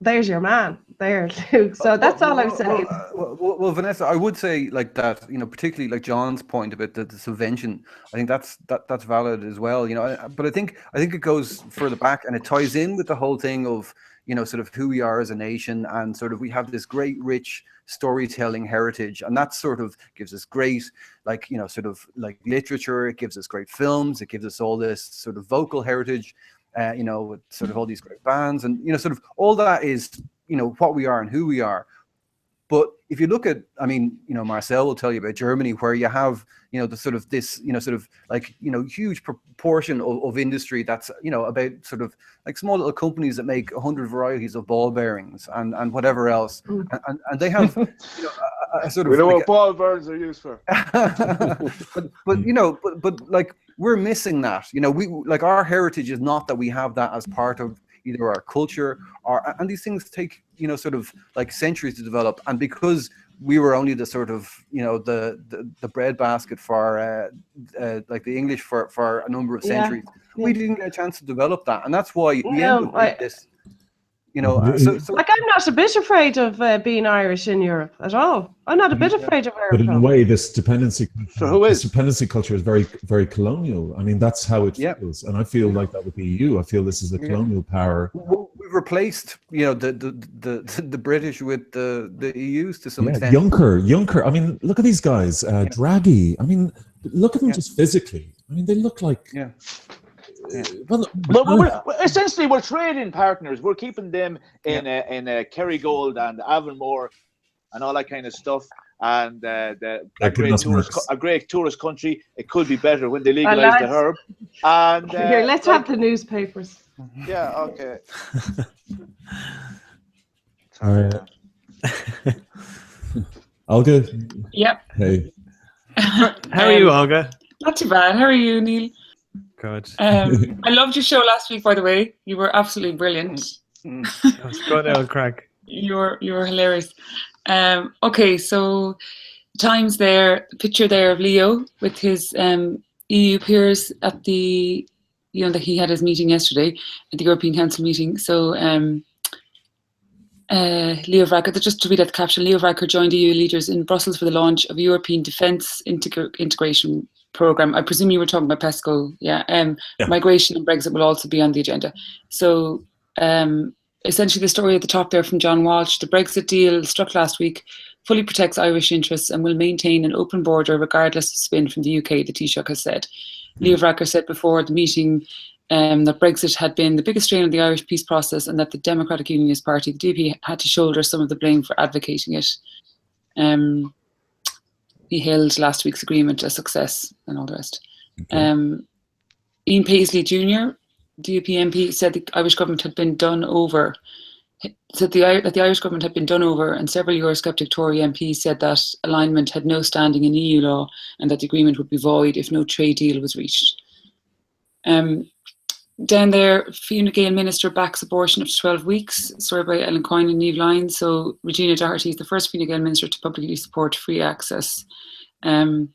there's your man there, Luke. So that's all I'm saying. Well, Vanessa, I would say like that, you know, particularly like John's point about the subvention. I think that's valid as well, you know. But I think it goes further back and it ties in with the whole thing of, you know, sort of who we are as a nation, and sort of we have this great, rich storytelling heritage, and that sort of gives us great, like, you know, sort of like literature. It gives us great films. It gives us all this sort of vocal heritage. You know, with sort of all these great bands, and, you know, sort of all that is, you know, what we are and who we are. But if you look at, I mean, you know, Marcel will tell you about Germany, where you have, you know, the sort of this, you know, sort of like, you know, huge proportion of industry that's, you know, about sort of like small little companies that make 100 varieties of ball bearings and whatever else, and they have, you know, a sort of. We know like what ball bearings are used for. but you know, but like we're missing that. You know, we like our heritage is not that we have that as part of either our culture or, and these things take, you know, sort of like centuries to develop. And because we were only the sort of, you know, the breadbasket for like the English for a number of centuries, we didn't get a chance to develop that. And that's why we end up with this, you know, so like, I'm not a bit afraid of being Irish in Europe at all. I'm not a bit afraid of Irish. But in a way, this dependency culture is very, very colonial. I mean, that's how it feels. And I feel like that with the EU. I feel this is a colonial power. We've replaced, you know, the British with the EUs to some extent. Juncker. I mean, look at these guys. Draghi. I mean, look at them just physically. I mean, they look like. Yeah. Well, essentially, we're trading partners. We're keeping them in Kerrygold and Avonmore and all that kind of stuff. And a great tourist country. It could be better when they legalise the herb. And here, let's have the newspapers. Yeah. Okay. Olga. Yep. Hey. How are you, Olga? Not too bad. How are you, Neil? Good. I loved your show last week, by the way. You were absolutely brilliant. Good old crack. You were hilarious. Okay, so Times there, the picture there of Leo with his EU peers at the, you know, that he had his meeting yesterday at the European Council meeting. So Leo Varadkar, just to read out the caption, Leo Varadkar joined EU leaders in Brussels for the launch of a European Defence Integration Programme. I presume you were talking about PESCO, Migration and Brexit will also be on the agenda. So essentially the story at the top there from John Walsh, the Brexit deal struck last week fully protects Irish interests and will maintain an open border regardless of spin from the UK, the Taoiseach has said. Leo Varadkar said before the meeting that Brexit had been the biggest strain of the Irish peace process and that the Democratic Unionist Party, the DP, had to shoulder some of the blame for advocating it. He hailed last week's agreement a success and all the rest. Okay. Ian Paisley Jr., DUP MP, said the Irish government had been done over. That the Irish government had been done over, and several Eurosceptic Tory MPs said that alignment had no standing in EU law and that the agreement would be void if no trade deal was reached. Down there, Fianna Gael minister backs abortion up to 12 weeks. Story by Ellen Coyne and Niamh Lyons. So Regina Doherty is the first Fianna Gael minister to publicly support free access. She's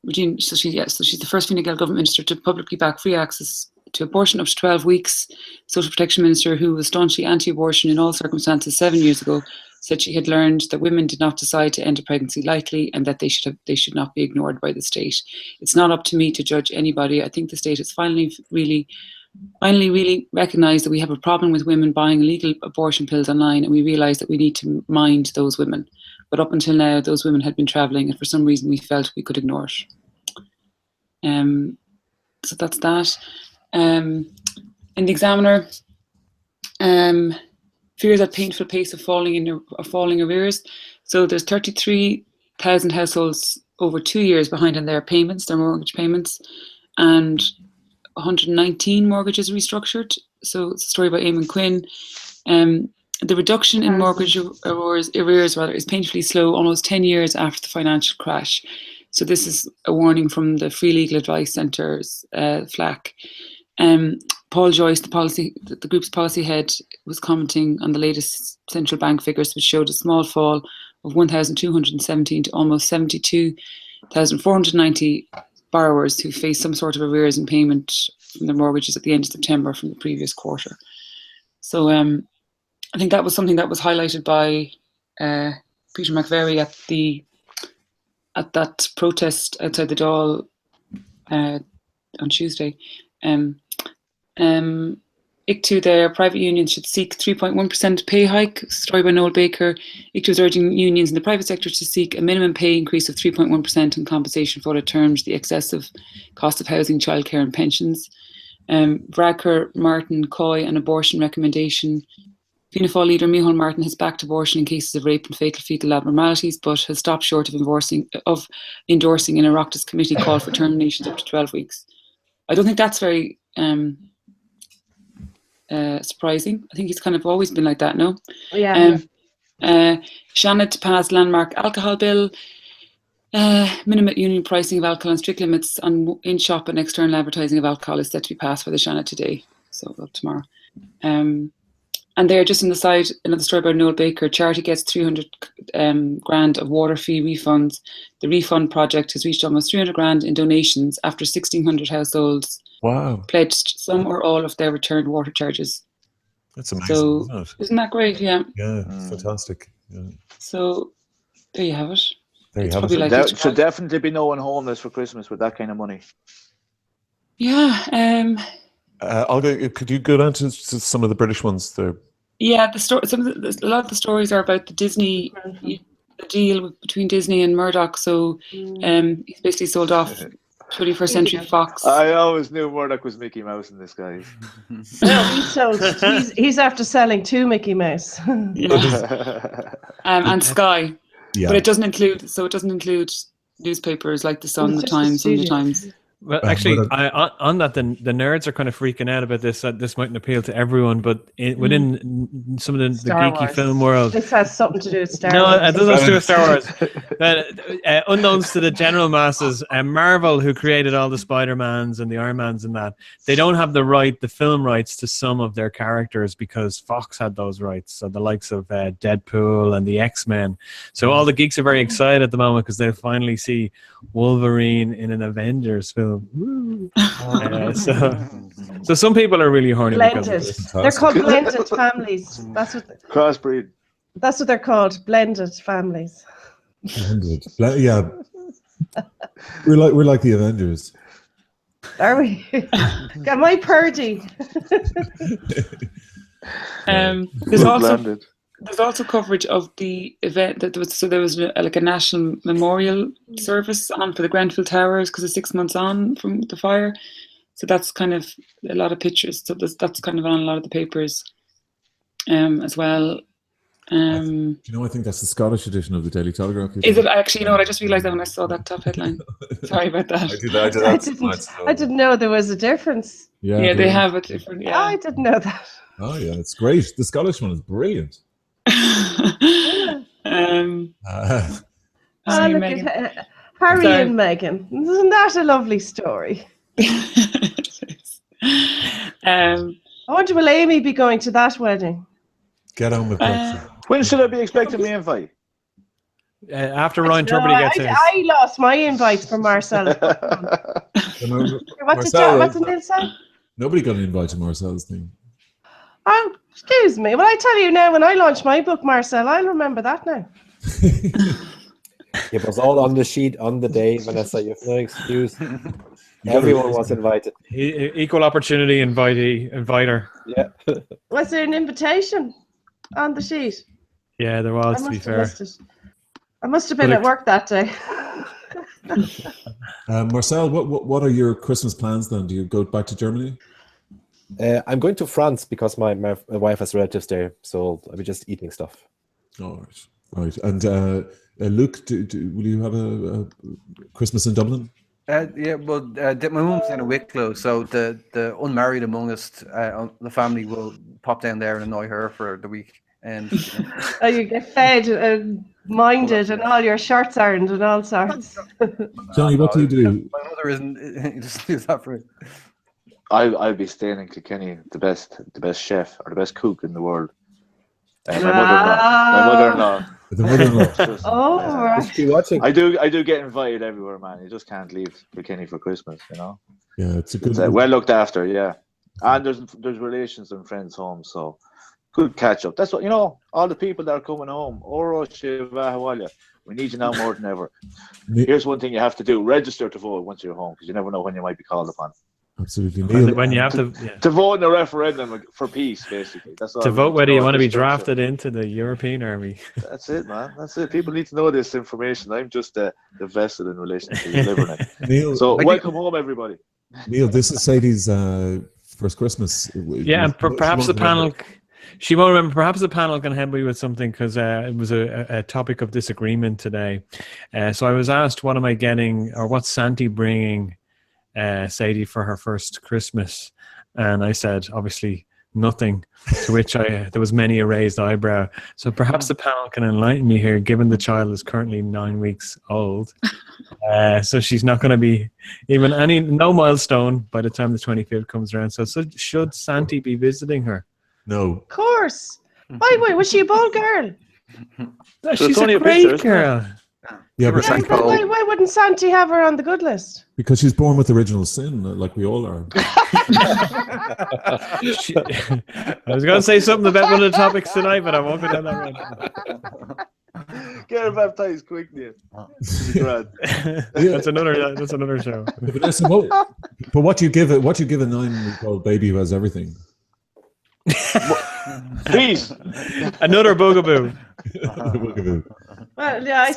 the first Fianna Gael government minister to publicly back free access to abortion up to 12 weeks. Social protection minister, who was staunchly anti-abortion in all circumstances 7 years ago, said she had learned that women did not decide to end a pregnancy lightly and that they should not be ignored by the state. It's not up to me to judge anybody. I think the state has finally really recognized that we have a problem with women buying illegal abortion pills online, and we realized that we need to mind those women. But up until now, those women had been traveling, and for some reason we felt we could ignore it. So that's that. In the Examiner, fears at painful pace of falling arrears. So there's 33,000 households over 2 years behind in their mortgage payments, and 119 mortgages restructured. So it's a story by Eamon Quinn. The reduction in mortgage arrears is painfully slow, almost 10 years after the financial crash. So this is a warning from the Free Legal Advice Centre's FLAC. Paul Joyce, the group's policy head, was commenting on the latest central bank figures, which showed a small fall of 1,217 to almost 72,490 borrowers who face some sort of arrears in payment from their mortgages at the end of September from the previous quarter. So I think that was something that was highlighted by Peter McVeary at that protest outside the Dáil on Tuesday. ICTU there, private unions should seek 3.1% pay hike. Story by Noel Baker. ICTU is urging unions in the private sector to seek a minimum pay increase of 3.1% in compensation for what it terms the excessive cost of housing, childcare and pensions. Varadkar, Martin, Coy, an abortion recommendation. Fianna Fáil leader Micheál Martin has backed abortion in cases of rape and fatal fetal abnormalities, but has stopped short of endorsing an Oireachtas committee call for terminations up to 12 weeks. I don't think that's very surprising. I think it's kind of always been like that, no? Yeah. Shannon to pass landmark alcohol bill, minimum union pricing of alcohol and strict limits on in-shop and external advertising of alcohol is set to be passed by the Shannon today, so tomorrow. And there, just on the side, another story about Noel Baker. Charity gets 300 grand of water fee refunds. The refund project has reached almost 300 grand in donations after 1,600 households pledged some or all of their returned water charges. That's amazing, so, isn't it? Isn't that great? Yeah. Yeah, it's fantastic. Yeah. So there you have it. There you have it. There should definitely be no one homeless for Christmas with that kind of money. Yeah. Olga, could you go down to some of the British ones there? Yeah, a lot of the stories are about the Disney, the deal between Disney and Murdoch. So he's basically sold off 21st Century Fox. I always knew Murdoch was Mickey Mouse in this, guys. No, he's after selling to Mickey Mouse. And Sky. Yeah. But it doesn't include newspapers like The Sun, The Times, and The Times. Well, actually, on that, the nerds are kind of freaking out about this. That this mightn't appeal to everyone, but within some of the geeky film world, this has something to do with Star Wars. No, it doesn't have to do with Star Wars. Unknowns to the general masses, Marvel, who created all the Spider-Mans and the Iron Mans and that, they don't have the film rights to some of their characters because Fox had those rights. So the likes of Deadpool and the X-Men. So all the geeks are very excited at the moment because they'll finally see Wolverine in an Avengers film. So some people are really horny because of this. They're called blended families. Crossbreed. That's what they're called, blended families. Blended. Yeah. We're like the Avengers. Are we? Got my Purdy. There's also coverage of the event there was like a national memorial service on for the Grenfell Towers because it's 6 months on from the fire. So that's kind of a lot of pictures. So that's kind of on a lot of the papers as well. I think that's the Scottish edition of the Daily Telegraph. Is it actually? You know what? I just realised that when I saw that top headline. Sorry about that. I didn't know there was a difference. Yeah, they have a different. Yeah, I didn't know that. Oh yeah, it's great. The Scottish one is brilliant. Harry and Meghan. Isn't that a lovely story? I wonder, will Amy be going to that wedding? Get on with Brexit. When should I be expecting me invite? After Ryan No, Turbiddy gets his. I lost my invites from Marcel. What's the name say? Nobody got an invite to Marcel's thing. Oh, excuse me. Well, I tell you now, when I launch my book, Marcel, I'll remember that now. It was all on the sheet on the day, Vanessa. You have no excuse. Everyone was invited. Equal opportunity inviter. Yeah. Was there an invitation on the sheet? Yeah, there was, to be fair. I must have been at work that day. Marcel, what are your Christmas plans then? Do you go back to Germany? I'm going to France because my wife has relatives there, so I'll be just eating stuff. All right. And Luke, will you have a Christmas in Dublin? Yeah, well, my mum's in a Wicklow, so the unmarried among us, the family will pop down there and annoy her for the week. And you get fed and minded, and all your shirts ironed and all sorts. Johnny, what do you do? My mother isn't just do that for it. I'll be staying in Kilkenny, the best chef or the best cook in the world. My mother-in-law. The mother-in-law. Oh, right. Be watching. I do get invited everywhere, man. You just can't leave Kilkenny for Christmas, you know. Yeah, it's a good. Well looked after, yeah. And there's relations and friends home, so good catch up. That's what all the people that are coming home. We need you now more than ever. Here's one thing you have to do: register to vote once you're home, because you never know when you might be called upon. Absolutely. Neil, when you have to vote in a referendum for peace, basically. That's all. To vote whether you want to be drafted into the European army. That's it, man. That's it. People need to know this information. I'm just the vessel in relation to delivering it. Neil, so welcome home, everybody. Neil, this is Sadie's first Christmas. Yeah, and perhaps the panel. She won't remember. Perhaps the panel can help me with something, because it was a topic of disagreement today. So I was asked, what am I getting, or what's Santi bringing Sadie for her first Christmas? And I said, obviously, nothing. To which there was many a raised eyebrow. So perhaps the panel can enlighten me here, given the child is currently 9 weeks old. So she's not going to be even no milestone by the time the 25th comes around. So should Santi be visiting her? No. Of course. Why was she a bold girl? No, she's a great girl. Yeah, but why wouldn't Santi have her on the good list? Because she's born with original sin, like we all are. I was going to say something about one of the topics tonight, but I won't go down that road. Get her baptized quick, Neil. That's another show. But what do you give a 9-week-old baby who has everything? Please. Another bugaboo. Well, yeah, I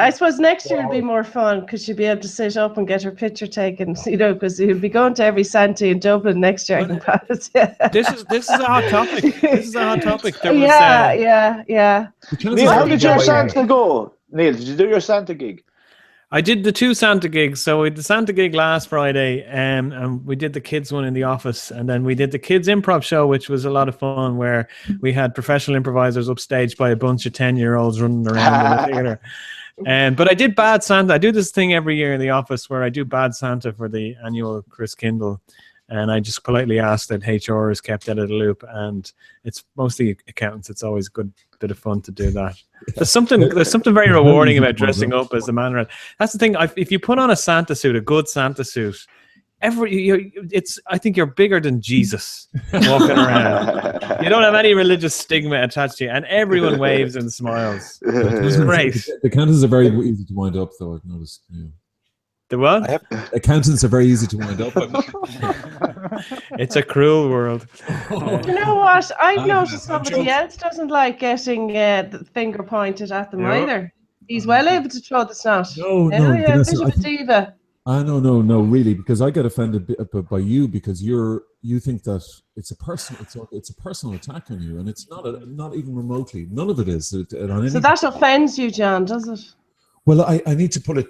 suppose next year will be more fun, because she'll be able to sit up and get her picture taken, because you'll be going to every Santi in Dublin next year. This is a hot topic. There was, yeah. Neil, how did your Santa go? Neil, did you do your Santa gig? I did the 2 Santa gigs. So we did the Santa gig last Friday, and we did the kids one in the office, and then we did the kids improv show, which was a lot of fun, where we had professional improvisers upstaged by a bunch of 10-year-olds running around in the theater. But I did Bad Santa. I do this thing every year in the office where I do Bad Santa for the annual Chris Kindle, and I just politely ask that HR is kept out of the loop, and it's mostly accountants. It's always a good bit of fun to do that. There's something very rewarding about dressing up as the man around. That's the thing. If you put on a Santa suit, a good Santa suit, I think you're bigger than Jesus walking around. You don't have any religious stigma attached to you, and everyone waves and smiles. It's great. The accountants are very easy to wind up, though, I've noticed. Yeah. The what? Accountants are very easy to wind up. It's a cruel world. You know what? I've noticed somebody else doesn't like getting the finger pointed at them either. He's well able to throw the snot. No, Vanessa, bit of a diva. No, really, because I get offended by you, because you think that it's a personal attack on you, and it's not even remotely. None of it is. So that offends you, John, does it? Well, I need to put it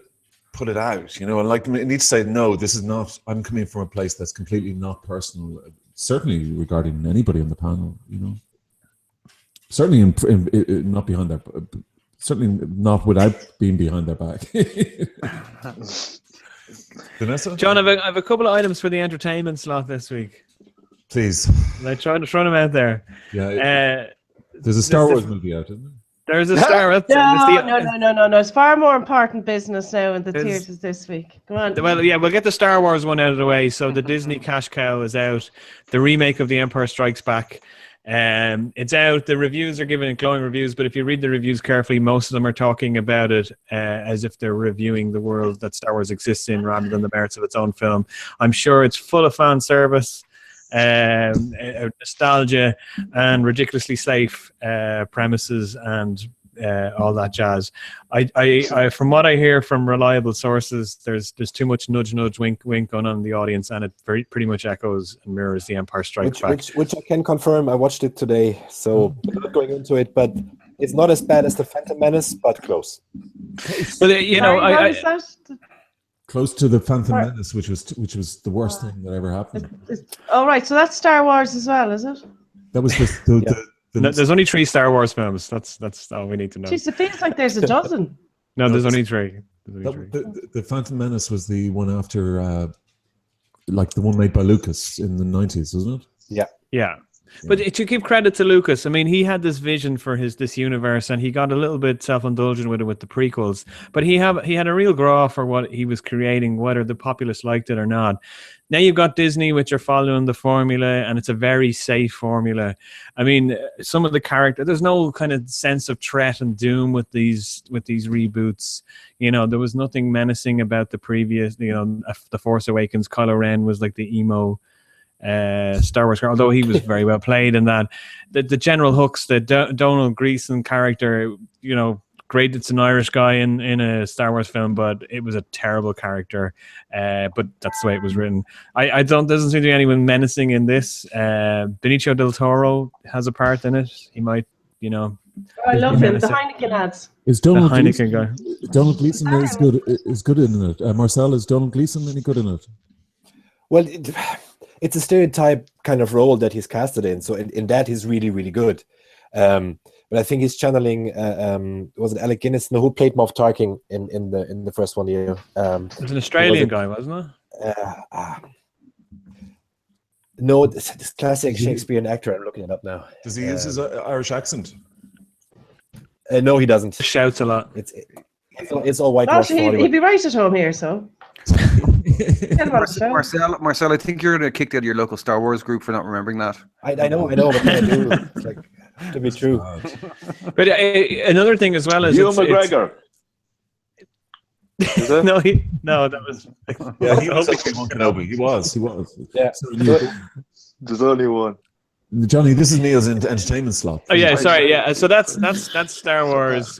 out, and like I need to say, no, this is not. I'm coming from a place that's completely not personal. Certainly regarding anybody on the panel, Certainly not behind their. Certainly not without being behind their back. Vanessa? John, I have a couple of items for the entertainment slot this week. Please. I tried to throw them out there. Yeah. There's a Star Wars movie out, isn't there? There's a Star Wars. No. It's far more important business now in the theaters this week. Go on. Well, yeah, we'll get the Star Wars one out of the way. So the Disney cash cow is out. The remake of The Empire Strikes Back. It's out. The reviews are giving it glowing reviews, but if you read the reviews carefully, most of them are talking about it as if they're reviewing the world that Star Wars exists in rather than the merits of its own film. I'm sure it's full of fan service, nostalgia, and ridiculously safe premises and all that jazz. I from what I hear from reliable sources, there's too much nudge, wink, wink going on in the audience, and it pretty much echoes and mirrors The Empire Strikes Back. Which I can confirm. I watched it today, so I'm not going into it, but it's not as bad as The Phantom Menace, but close. But you know, close to The Phantom Menace, which was the worst thing that ever happened. All right, so that's Star Wars as well, is it? That was there's only 3 Star Wars films. That's all we need to know. Jeez, it feels like there's a dozen. No, there's only 3. The Phantom Menace was the one after, like the one made by Lucas in the 90s, wasn't it? Yeah. But to give credit to Lucas, I mean, he had this vision for this universe, and he got a little bit self-indulgent with it with the prequels. But he had a real grow for what he was creating, whether the populace liked it or not. Now you've got Disney, which are following the formula, and it's a very safe formula. I mean, some of the characters, there's no kind of sense of threat and doom with these reboots. You know, there was nothing menacing about the previous. You know, The Force Awakens, Kylo Ren was like the emo Star Wars, although he was very well played in that. The General Hux, the Donald Gleeson character, you know, great, it's an Irish guy in a Star Wars film, but it was a terrible character. But that's the way it was written. Doesn't seem to be anyone menacing in this. Benicio del Toro has a part in it. He might, you know. I love him. The Heineken ads. Is Donald the Heineken guy? Donald Gleeson is good in it. Marcel, is Donald Gleeson any good in it? Well, it's a stereotype kind of role that he's casted in. So in that, he's really, really good. But I think he's channeling. Was it Alec Guinness? No, who played Moff Tarkin in the first one year? It was an Australian guy, wasn't it? No, this classic Shakespearean actor. I'm looking it up now. Does he use his Irish accent? No, he doesn't. Shouts a lot. It's all whitewashed. He'd be right at home here, so. Marcel, I think you're kicked out of your local Star Wars group for not remembering that. I know, but I do. It's like, to be true. But another thing as well is Ewan McGregor. No, that was. Yeah, he was like Kenobi. He was. Yeah. There's only one. Johnny, this is Neil's entertainment slot. Oh yeah, sorry, yeah. So that's Star Wars.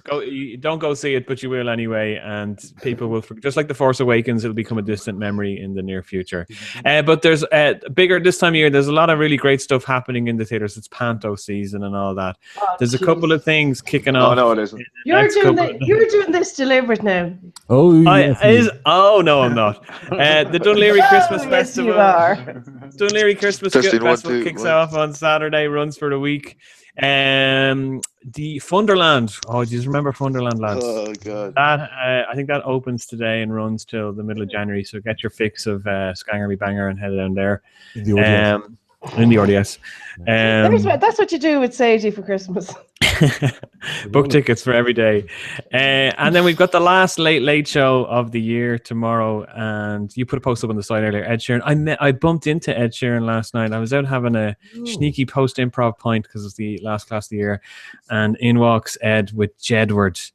Don't go see it, but you will anyway, and people will just like The Force Awakens. It'll become a distant memory in the near future. But there's bigger this time of year. There's a lot of really great stuff happening in the theaters. It's Panto season and all that. There's a couple of things kicking off. Oh no, it isn't. You're doing this deliberate now. Oh, yeah. Oh no, I'm not. The Dunleary Christmas Festival. You are. Dunleary Christmas Festival kicks off on Saturday, runs for the week. The Funderland. Oh, do you remember Funderland, lads? Oh god. That I think that opens today and runs till the middle of January. So get your fix of Skangery Banger and head down there. In the RDS. That's what you do with Sadie for Christmas. Book tickets for every day. And then we've got the last late show of the year tomorrow. And you put a post up on the site earlier, Ed Sheeran. I bumped into Ed Sheeran last night. I was out having a sneaky post improv pint because it's the last class of the year. And in walks Ed with Jedward.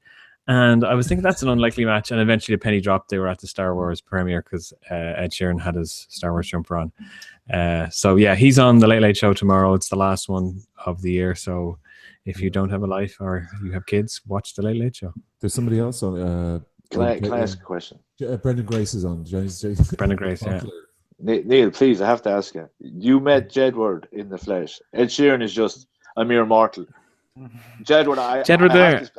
And I was thinking that's an unlikely match. And eventually a penny dropped. They were at the Star Wars premiere because Ed Sheeran had his Star Wars jumper on. So yeah, he's on the Late Show tomorrow. It's the last one of the year. So if you don't have a life or you have kids, watch the Late Show. There's somebody else on. Can I ask a question? Brendan Grace is on. Brendan Grace, yeah. Neil, please, I have to ask you. You met Jedward in the flesh. Ed Sheeran is just a mere mortal. Jedward, I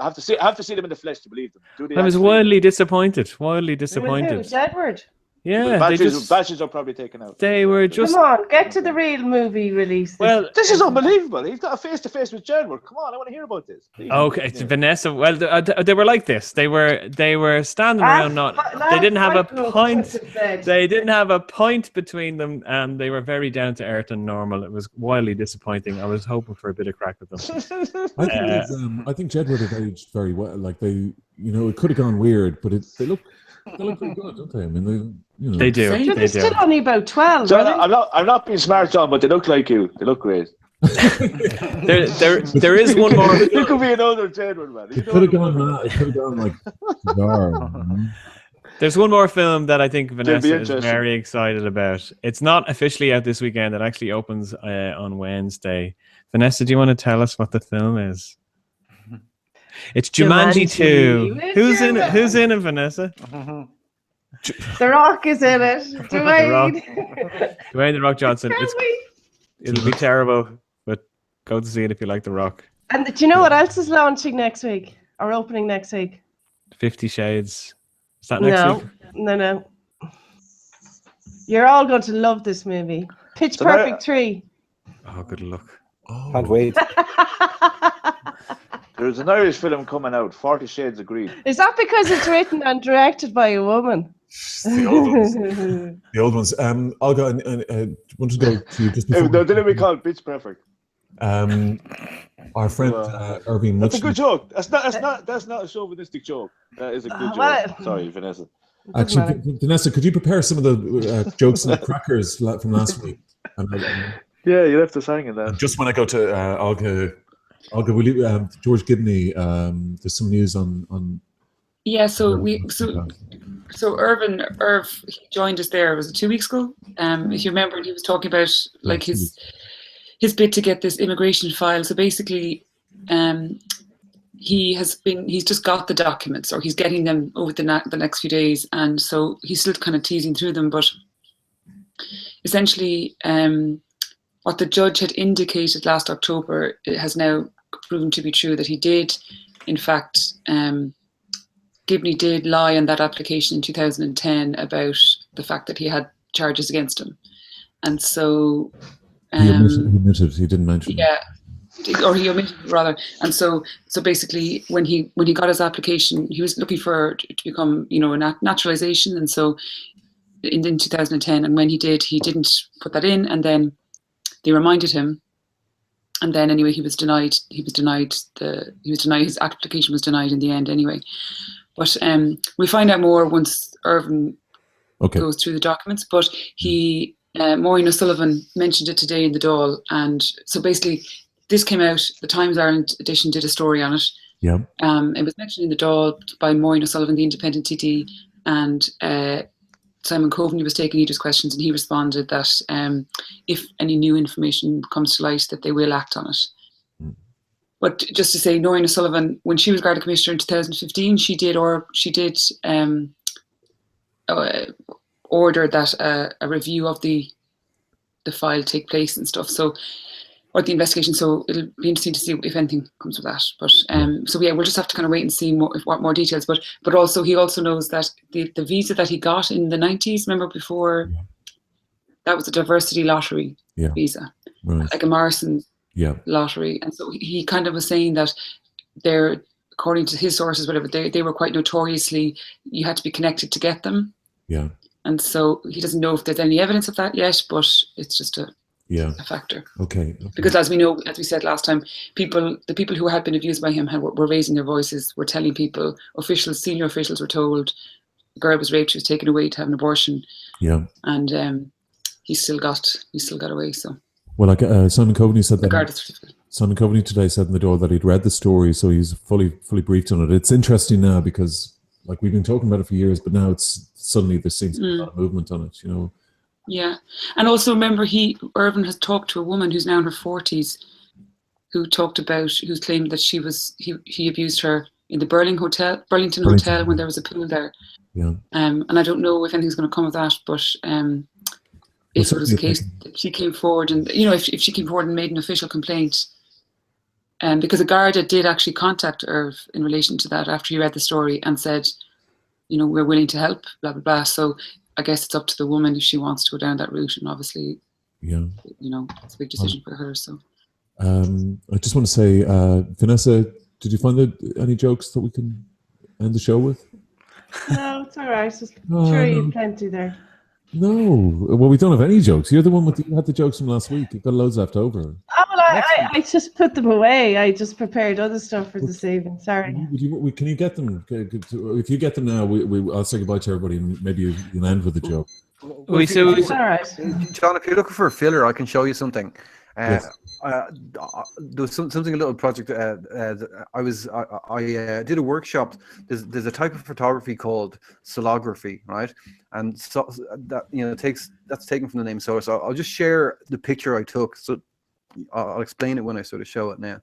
have to see them in the flesh to believe them. I was wildly disappointed. Wildly disappointed. Jedward. Yeah, batteries are probably taken out. They were just. Come on, get to the real movie release. Well, This is unbelievable. He's got a face-to-face with Jedward. Come on, I want to hear about this. Please. Okay, it's Vanessa. Well, they were like this. They were standing around. They didn't have a point. They didn't have a point between them, and they were very down to earth and normal. It was wildly disappointing. I was hoping for a bit of crack with them. I think Jedward have aged very well. Like they, it could have gone weird, but they look pretty good, don't they? I mean, they do. They're still only about 12. So I'm not being smart, John, but they look like you. They look great. there is one more. You could be an older Jedward, man. It could have gone mad. It could have gone like bizarre. There's one more film that I think Vanessa is very excited about. It's not officially out this weekend. It actually opens on Wednesday. Vanessa, do you want to tell us what the film is? It's Jumanji 2. Who's in it? Who's in it, Vanessa? The Rock is in it. Dwayne The Rock Johnson. It'll be terrible, but go to see it if you like The Rock. And do you know what else is launching next week? Or opening next week? 50 Shades. Is that next week? No. You're all going to love this movie. Pitch Perfect 3. Oh, good luck. Can't wait. There's an Irish film coming out, 40 Shades of Green. Is that because it's written and directed by a woman? The old ones. I'll go and want to go to you just before. No, didn't we call it Pitch Perfect? Our friend Irving. That's a good joke. That's not a chauvinistic joke. That is a good joke. Sorry, Vanessa. Actually, Vanessa, could you prepare some of the jokes and the crackers from last week? Yeah, you left us hanging there. Just when I go to Olga, will you, George Gibney? There's some news on. Yeah, so Irv, he joined us there. Was it 2 weeks ago? If you remember, he was talking about like his bid to get this immigration file. So basically, he's just got the documents, or he's getting them over the next few days, and so he's still kind of teasing through them. But essentially, what the judge had indicated last October, it has now proven to be true, that he did, in fact, Gibney did lie on that application in 2010 about the fact that he had charges against him, and so he admitted, he didn't mention. Yeah, or he omitted rather. And so basically, when he got his application, he was looking to become, a naturalization, and so in 2010, and when he did, he didn't put that in, and then they reminded him, and then anyway he was denied. His application was denied in the end anyway. But we find out more once Irvin goes through the documents. But Maureen O'Sullivan mentioned it today in the Dáil, and so basically this came out. The Times Ireland edition did a story on it. Yeah. It was mentioned in the Dáil by Maureen O'Sullivan, the independent TD, and Simon Coveney was taking Ida's questions, and he responded that if any new information comes to light, that they will act on it. But just to say, Maureen O'Sullivan, when she was Garda Commissioner in 2015, she did order that a review of the file take place and stuff. So, or the investigation. So it'll be interesting to see if anything comes of that. But we'll just have to kind of wait and see what more details. But also he also knows that the visa that he got in the 90s, remember before, that was a diversity lottery visa, like a Morrison's lottery. And so he kind of was saying that they're, according to his sources, whatever, they were quite notoriously, you had to be connected to get them. Yeah. And so he doesn't know if there's any evidence of that yet, but it's just a factor. Okay. Because as we know, as we said last time, the people who had been abused by him were raising their voices, were telling people, senior officials were told, the girl was raped, she was taken away to have an abortion. Yeah. And he still got away. So. Well, like Simon Coveney said that. Simon Coveney today said in the Dáil that he'd read the story, so he's fully briefed on it. It's interesting now because, like, we've been talking about it for years, but now it's suddenly there seems to be a lot of movement on it, Yeah, and also remember, Irvin has talked to a woman who's now in her 40s, who claimed that he abused her in the Burlington Hotel when there was a pool there. Yeah. And I don't know if anything's going to come of that, but if it was the case, she came forward, and if she came forward and made an official complaint, because a Garda did actually contact Irv in relation to that after he read the story and said, we're willing to help, blah blah blah. So I guess it's up to the woman if she wants to go down that route, and obviously, Yeah. It's a big decision for her. So, I just want to say, Vanessa, did you find any jokes that we can end the show with? No, it's all right. Oh, Sure, no. you've plenty there. No. Well, we don't have any jokes. You're the one you had the jokes from last week. You've got loads left over. Oh, well, I just put them away. I just prepared other stuff for this evening. Sorry. Can you get them? If you get them now, I'll say goodbye to everybody, and maybe you'll end with a joke. It's all right. John, if you're looking for a filler, I can show you something. Yes. There was something, a little project. I did a workshop. There's a type of photography called solography, right? And so that that's taken from the name solar. So I'll just share the picture I took. So I'll explain it when I sort of show it now.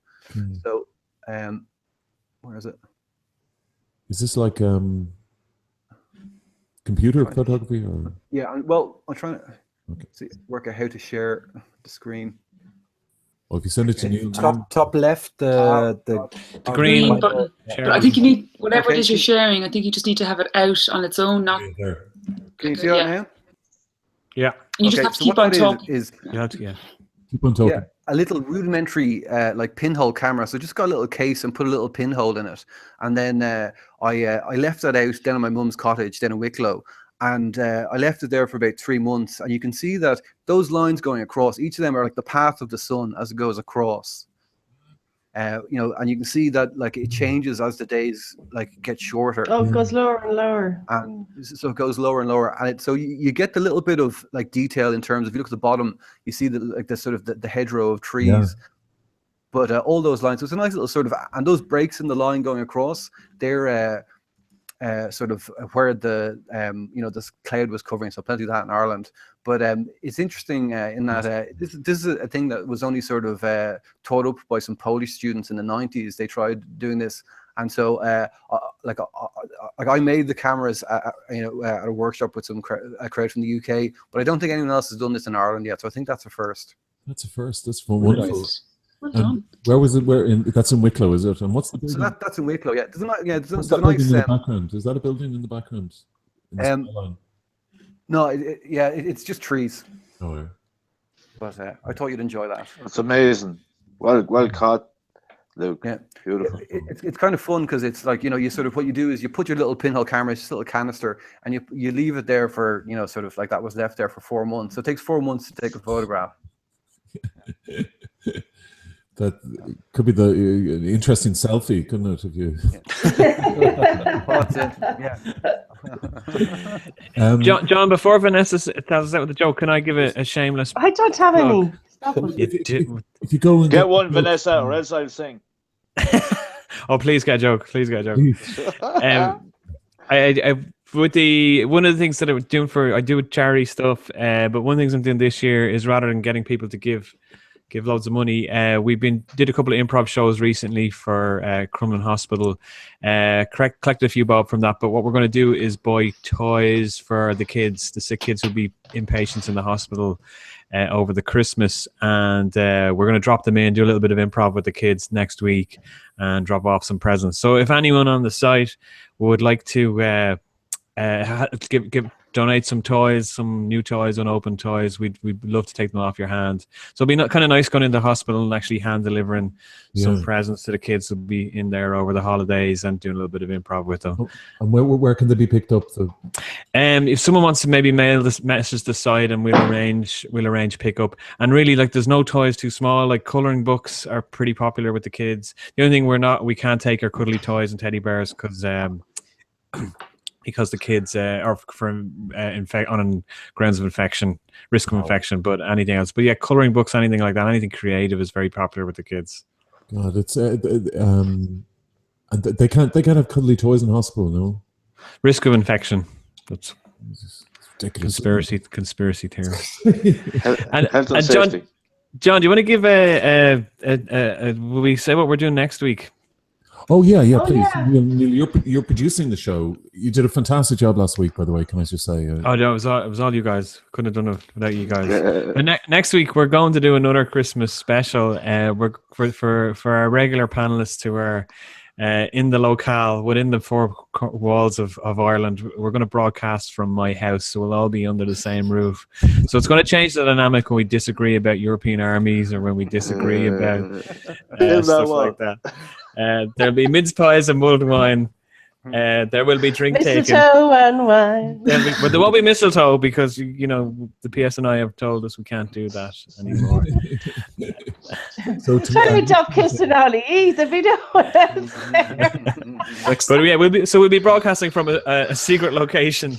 So, where is it? Is this like computer photography or? Yeah. Well, I'm trying to work out how to share the screen. Well, if you send it to Neil, top left, the green button. But I think you need whatever it is you're sharing. I think you just need to have it out on its own. Not. there. Can you see that now? Yeah. You just have to keep on talking. Keep on talking. Yeah, a little rudimentary like pinhole camera. So just got a little case and put a little pinhole in it, and then I left that out down in my mum's cottage down in Wicklow. And I left it there for about 3 months, and you can see that those lines going across, each of them are like the path of the sun as it goes across. And you can see that like it changes as the days like get shorter. Oh, it goes lower and lower. And so it goes lower and lower, and so you get the little bit of like detail in terms of, if you look at the bottom, you see the sort of the hedgerow of trees. Yeah. But all those lines, so it's a nice little sort of, and those breaks in the line going across, they're sort of where the this cloud was covering, so plenty of that in Ireland. But it's interesting in that this is a thing that was only sort of taught up by some Polish students in the 90s. They tried doing this, and so I made the cameras at a workshop with a crowd from the UK, but I don't think anyone else has done this in Ireland yet. So I think that's a first. That's a first. That's wonderful. Nice. Well done. Where was it? That's in Wicklow, is it? And what's the building? So that's in Wicklow, yeah. There's what's a that nice building in the background? Is that a building in the background? No, it's just trees. Oh, yeah. But I thought you'd enjoy that. It's amazing. Well caught, Luke. Yeah, beautiful. It's kind of fun because it's like, you sort of, what you do is you put your little pinhole camera, it's just a little canister, and you leave it there for, sort of like that was left there for 4 months. So it takes 4 months to take a photograph. That could be the interesting selfie, couldn't it? If you. Yeah. John, before Vanessa tells us out with the joke, can I give a shameless? I don't have any. If you go and get one, Vanessa, or else I'll sing. Oh, please get a joke. Please get a joke. One of the things that I do with charity stuff, but one of the things I'm doing this year is, rather than getting people to give loads of money, we did a couple of improv shows recently for Crumlin Hospital, collected a few bob from that, but what we're going to do is buy toys for the sick kids who'll be inpatients in the hospital over the Christmas, and we're going to drop them in, do a little bit of improv with the kids next week, and drop off some presents. So if anyone on the site would like to donate some toys, some new toys, unopened toys, we'd love to take them off your hand. So it'd be kind of nice going into the hospital and actually hand delivering some presents to the kids who'll be in there over the holidays, and doing a little bit of improv with them. And where can they be picked up? If someone wants to maybe mail this message to the site, and we'll arrange pickup. And really, like, there's no toys too small. Like, coloring books are pretty popular with the kids. The only thing we can't take are cuddly toys and teddy bears because the kids are on grounds of infection, risk of infection, but anything else. But yeah, coloring books, anything like that, anything creative is very popular with the kids. God, it's and they can't have cuddly toys in hospital, no? Risk of infection. That's ridiculous. Conspiracy theory. and John, do you want to give will we say what we're doing next week? Oh yeah, please. Yeah. You're producing the show. You did a fantastic job last week, by the way. Can I just say? Oh no, it was all you guys. Couldn't have done it without you guys. But next week we're going to do another Christmas special. We're for our regular panelists who are in the locale, within the four walls of Ireland. We're going to broadcast from my house, so we'll all be under the same roof. So it's going to change the dynamic when we disagree about European armies or when we disagree about stuff like that. There'll be mince pies and mulled wine. There will be drink taking. Mistletoe and wine. But there won't be mistletoe because, you know, the PSNI have told us we can't do that anymore. So Try to stop kissing Ollie. There'll be no one else there. But yeah, we'll be broadcasting from a secret location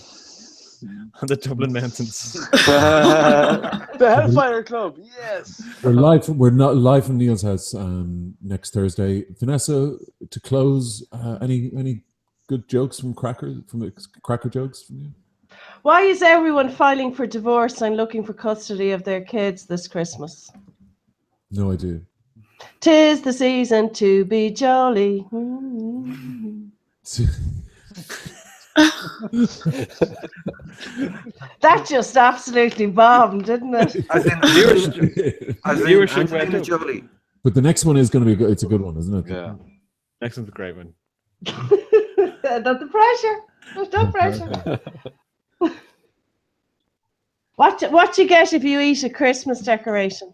on the Dublin Mountains. The Hellfire Club, yes. We're not live from Neil's house next Thursday. Vanessa, to close, any good jokes from Cracker jokes from you? Why is everyone filing for divorce and looking for custody of their kids this Christmas? No idea. 'Tis the season to be jolly. That just absolutely bombed, didn't it? As in Viewership went Angelina up. Jolie. But the next one is going to be good. It's a good one, isn't it? Yeah. Next one's a great one. Not the pressure. There's no pressure. What you get if you eat a Christmas decoration?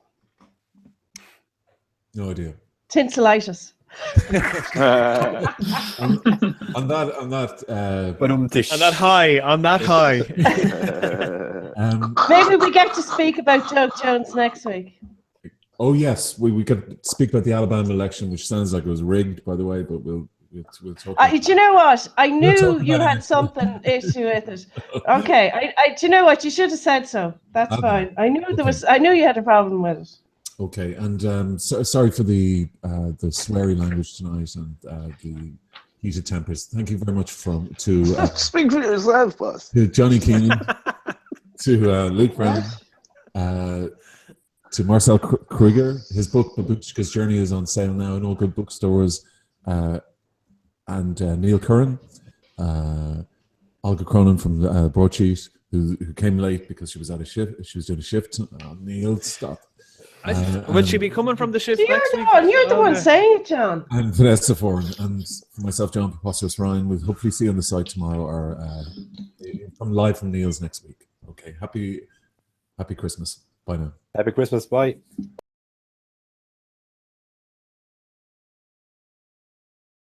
No idea. Tinselitis. On that high. Maybe we get to speak about Doug Jones next week. Oh yes, we could speak about the Alabama election, which sounds like it was rigged, by the way. But we'll talk. Do you know what? I We'll knew talk you about it had next something issue with it. Okay, do you know what? You should have said so. That's fine. I knew I knew you had a problem with it. Okay, and sorry for the sweary language tonight and the heated tempers. Thank you very much to Speak for yourself, boss. to Johnny Keenan, to Luke Brown, to Marcel Krieger. His book Babushka's Journey is on sale now in all good bookstores, and Neil Curran, Olga Cronin from Broadsheet, who came late because she was at a shift. She was doing a shift. Neil, stop. Will she be coming from the shift next week? You're the one saying it, John. And Vanessa Foran, and for myself, John Preposterous Ryan. We'll hopefully see you on the site tomorrow or live from Neil's next week. Okay, happy Christmas. Bye now. Happy Christmas. Bye.